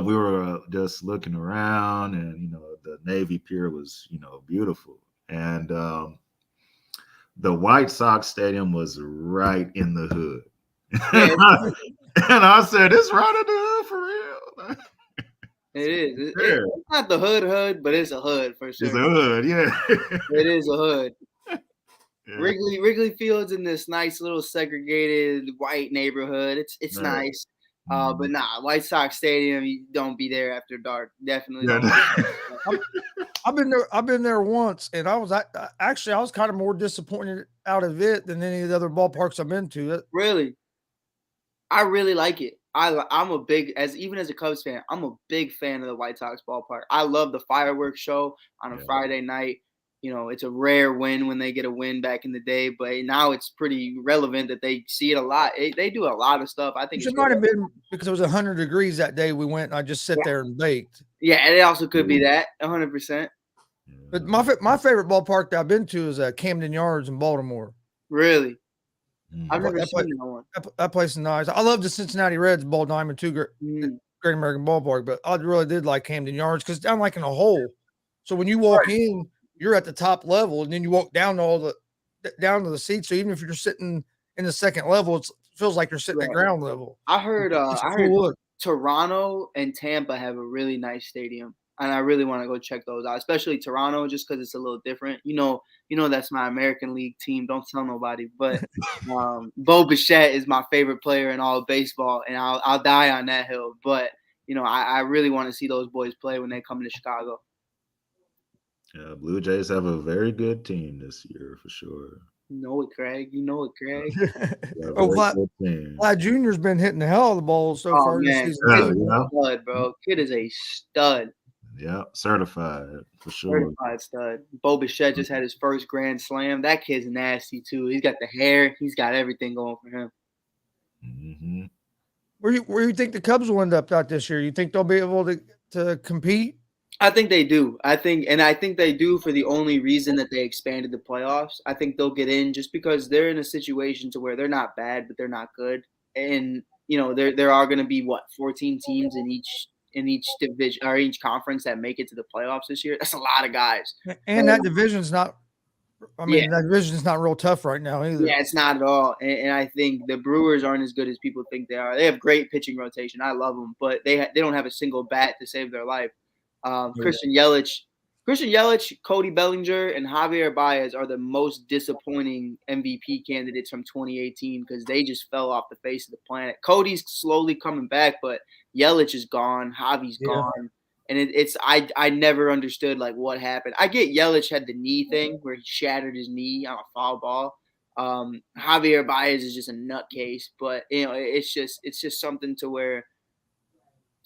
we were just looking around, and the Navy Pier was beautiful, and the White Sox Stadium was right in the hood. And I said, "It's right in the hood for real." It is. Yeah. It's not the hood, but it's a hood for sure. It's a hood, yeah. It is a hood. Yeah. Wrigley Field's in this nice little segregated white neighborhood. It's Right. nice. But nah, White Sox Stadium, you don't be there after dark. Definitely Yeah. don't. I've been there once, and I was kind of more disappointed out of it than any of the other ballparks I've been to. Really, I really like it. I'm a big even as a Cubs fan, I'm a big fan of the White Sox ballpark. I love the fireworks show on a Friday night. You know, it's a rare win when they get a win back in the day, but now it's pretty relevant that they see it a lot. They do a lot of stuff. I think It might have been because it was 100 degrees that day we went, and I just sat there and baked. Yeah, and it also could be that 100%. But my favorite ballpark that I've been to is Camden Yards in Baltimore. Really? I've never seen that one. That place is nice. I love the Cincinnati Reds Ball Diamond too, Great American Ballpark, but I really did like Camden Yards because it's down like in a hole. So when you walk in, you're at the top level, and then you walk down to the seats. So even if you're sitting in the second level, it feels like you're sitting at ground level. I heard Toronto and Tampa have a really nice stadium, and I really want to go check those out, especially Toronto, just because it's a little different. You know that's my American League team. Don't tell nobody, but Bo Bichette is my favorite player in all of baseball, and I'll die on that hill. But I really want to see those boys play when they come to Chicago. Yeah, Blue Jays have a very good team this year for sure. You know it, Craig. Vlad Jr.'s been hitting the hell of the ball so far this season. Stud, bro. Kid is a stud. Yeah, certified for sure. Certified stud. Bo Bichette just had his first grand slam. That kid's nasty too. He's got the hair. He's got everything going for him. Mm-hmm. Where you think the Cubs will end up out this year? You think they'll be able to compete? I think they do. I think they do for the only reason that they expanded the playoffs. I think they'll get in just because they're in a situation to where they're not bad, but they're not good. And there are going to be 14 teams in each division or each conference that make it to the playoffs this year. That's a lot of guys. And that division's not. That division's not real tough right now either. Yeah, it's not at all. And I think the Brewers aren't as good as people think they are. They have great pitching rotation. I love them, but they don't have a single bat to save their life. Christian Yelich, Cody Bellinger, and Javier Baez are the most disappointing MVP candidates from 2018 because they just fell off the face of the planet. Cody's slowly coming back, but Yelich is gone. Javi's gone. And I never understood what happened. I get Yelich had the knee thing where he shattered his knee on a foul ball. Javier Baez is just a nutcase, but it's just something to where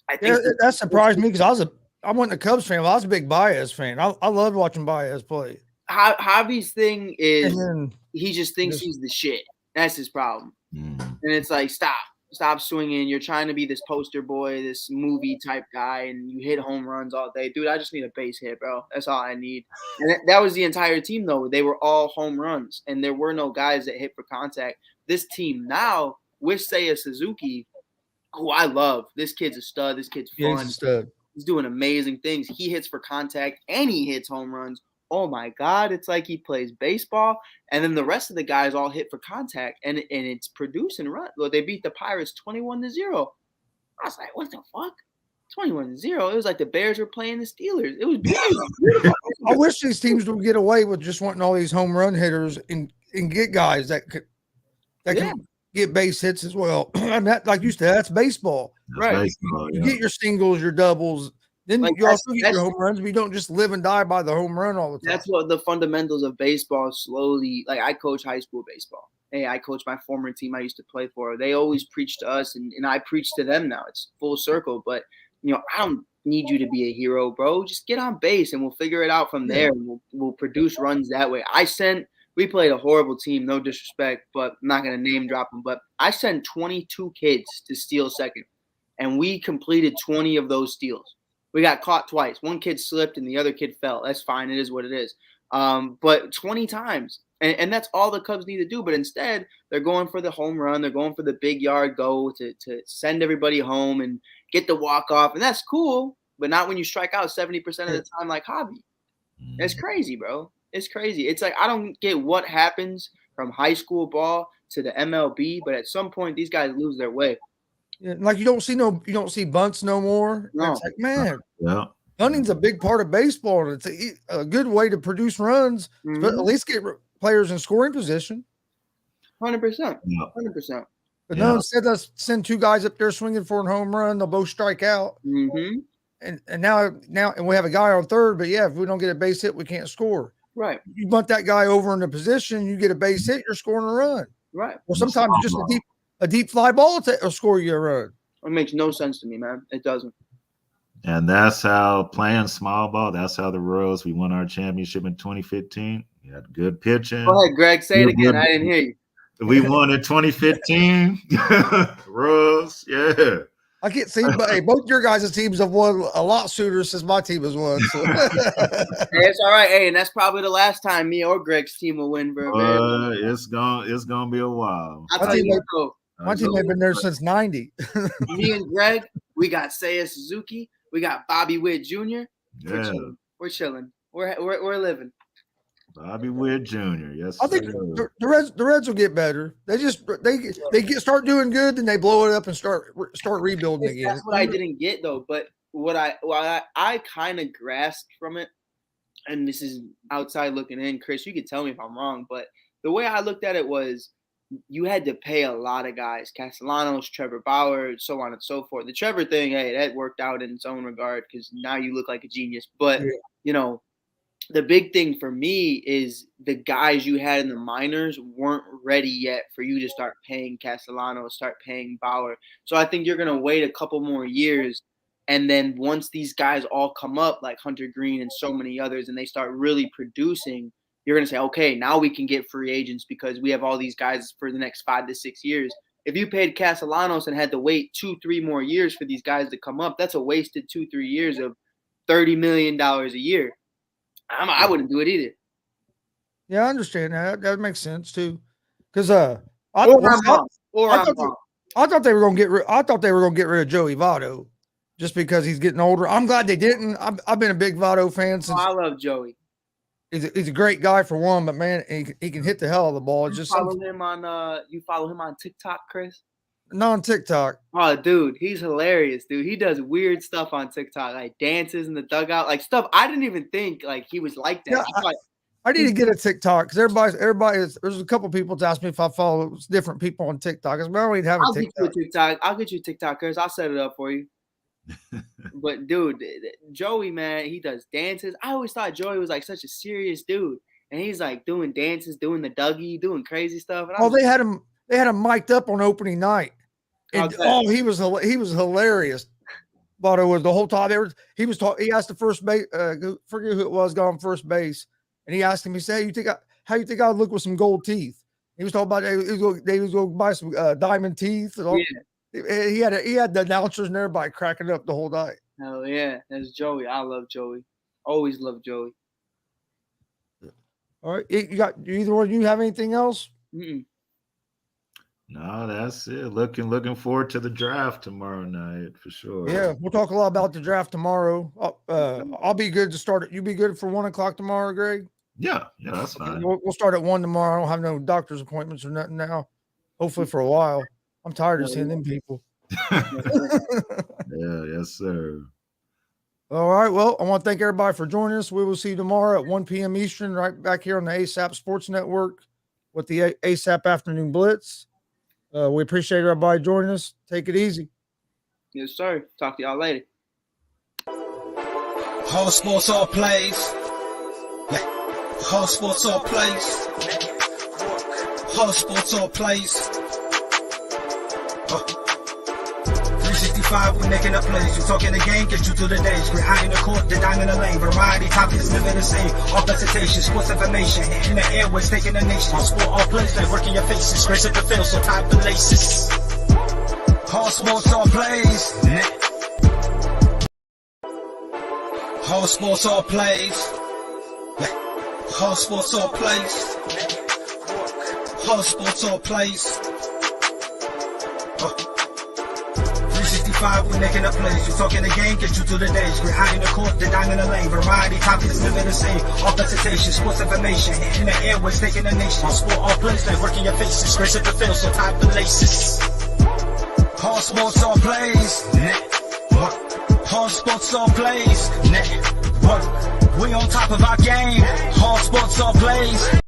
I think that surprised me because I wasn't a Cubs fan, but I was a big Baez fan. I loved watching Baez play. Javi's thing is he just thinks he's the shit. That's his problem. And it's like, stop swinging. You're trying to be this poster boy, this movie type guy, and you hit home runs all day. Dude, I just need a base hit, bro. That's all I need. And that was the entire team, though. They were all home runs, and there were no guys that hit for contact. This team now, with Seiya Suzuki, who I love. This kid's a stud. This kid's fun. He's a stud. He's doing amazing things. He hits for contact, and he hits home runs. Oh, my God. It's like he plays baseball. And then the rest of the guys all hit for contact, and it's producing run. Well, they beat the Pirates 21-0. I was like, what the fuck? 21-0. It was like the Bears were playing the Steelers. It was beautiful. I wish these teams would get away with just wanting all these home run hitters and get guys that can get base hits as well. Like you said, that's baseball. That's baseball, you get your singles, your doubles. Then you also get your home runs, but you don't just live and die by the home run all the time. That's what the fundamentals of baseball slowly – I coach high school baseball. Hey, I coach my former team I used to play for. They always preach to us, and I preach to them now. It's full circle. But, I don't need you to be a hero, bro. Just get on base, and we'll figure it out from there. And we'll produce runs that way. We played a horrible team, no disrespect, but I'm not going to name drop them. But I sent 22 kids to steal second, and we completed 20 of those steals. We got caught twice. One kid slipped and the other kid fell. That's fine. It is what it is. But 20 times. And that's all the Cubs need to do. But instead, they're going for the home run. They're going for the big yard go to send everybody home and get the walk-off. And that's cool, but not when you strike out 70% of the time like Javi. It's crazy, bro. It's crazy. It's like I don't get what happens from high school ball to the MLB, but at some point, these guys lose their way. Like you don't see bunts no more. No. It's like, man, Yeah. hunting's a big part of baseball, and it's a good way to produce runs, but at least get players in scoring position. 100%. Yeah. 100%. But no, instead let's send two guys up there swinging for a home run. They'll both strike out. Mm-hmm. And now we have a guy on third, but if we don't get a base hit, we can't score. Right. You bunt that guy over in the position, you get a base hit, you're scoring a run. Right. Well, sometimes just a deep fly ball will score you a run. It makes no sense to me, man. It doesn't. And that's how playing small ball. That's how the Royals. We won our championship in 2015. We had good pitching. Go ahead, Greg. Say it again. I didn't hear you. We won in 2015. Royals, yeah. I can't see, but hey, both your guys' teams have won a lot sooner since my team has won. So. Hey, it's all right. Hey, and that's probably the last time me or Greg's team will win, bro. It's gonna be a while. My team ain't been there since '90. Me and Greg, we got Seiya Suzuki, we got Bobby Witt Jr. Yeah, we're chilling. We're living. Bobby Witt Jr. Yes, I think the Reds will get better. They start doing good, then they blow it up and start rebuilding again. That's what I didn't get though. But what I kind of grasped from it, and this is outside looking in, Chris, you could tell me if I'm wrong, but the way I looked at it was you had to pay a lot of guys, Castellanos, Trevor Bauer, so on and so forth. The Trevor thing, hey, that worked out in its own regard because now you look like a genius. But the big thing for me is the guys you had in the minors weren't ready yet for you to start paying Castellanos, start paying Bauer. So I think you're going to wait a couple more years. And then once these guys all come up, like Hunter Green and so many others, and they start really producing, you're going to say, okay, now we can get free agents because we have all these guys for the next 5 to 6 years. If you paid Castellanos and had to wait 2-3 more years for these guys to come up, that's a wasted 2-3 years of $30 million a year. I wouldn't do it either. Yeah, I understand that. That makes sense too. Because I thought they were going to get rid of Joey Votto just because he's getting older. I'm glad they didn't. I've been a big Votto fan since. I love Joey. He's a great guy for one, but man, he can hit the hell of the ball. You follow him on TikTok, Chris? Not on TikTok. Oh, dude, he's hilarious, dude. He does weird stuff on TikTok, like dances in the dugout, like stuff I didn't even think like he was like that. Yeah, I need to get a TikTok because everybody is. There's a couple people to ask me if I follow different people on TikTok. I don't even have a TikTok. I'll get you a TikTok, Chris. I'll set it up for you. But dude, Joey, man, he does dances. I always thought Joey was like such a serious dude, and he's like doing dances, doing the Dougie, doing crazy stuff. And they had him mic'd up on opening night, and he was hilarious. But it was the whole time he asked the first base, forget who it was, got on first base, and he asked him. He said, "How you think I would look with some gold teeth?" He was talking about they was going to buy some diamond teeth. And all. Yeah. He had the announcers and everybody cracking up the whole night. Hell yeah, that's Joey. I love Joey. Always love Joey. All right, either one. You have anything else? Mm-mm. No, that's it. Looking forward to the draft tomorrow night for sure. Yeah, we'll talk a lot about the draft tomorrow. I'll be good to start it. You be good for 1:00 tomorrow, Greg? Yeah, that's fine. We'll start at 1 tomorrow. I don't have no doctor's appointments or nothing now. Hopefully for a while. I'm tired of seeing them people. Yeah, yes, sir. All right. Well, I want to thank everybody for joining us. We will see you tomorrow at 1 p.m. Eastern, right back here on the ASAP Sports Network with the ASAP Afternoon Blitz. We appreciate everybody joining us. Take it easy. Yes, sir. Talk to y'all later. All sports, all plays. All sports, all plays. All sports, all plays. 365, we're making a place. You talking the game, get you through the days. We're high in the court, the dime in the lane. Variety, topics, living the same. All presentation, sports information. In the airways, taking the nation. All sport, all plays, they work in your faces. Grace at the field, so tie the laces. All sports, all plays. All sports, all plays. All sports, all plays. All sports, all plays. 365, we're making a place. You talking the game, get you through the days. We're high in the court, the dime in the lane. Variety, topics, living the same. All presentation, sports information. In the airways, taking the nation. All sport, all plays, they work in your faces. Grace at the field, so tie the laces. All sports, all plays. Network. All sports, all plays. Network. We on top of our game. All sports, all plays.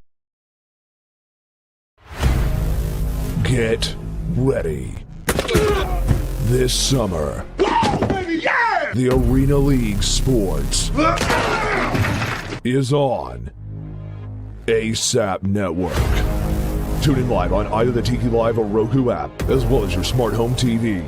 Get ready. This summer, the Arena League Sports is on ASAP Network. Tune in live on either the Tiki Live or Roku app, as well as your smart home TV.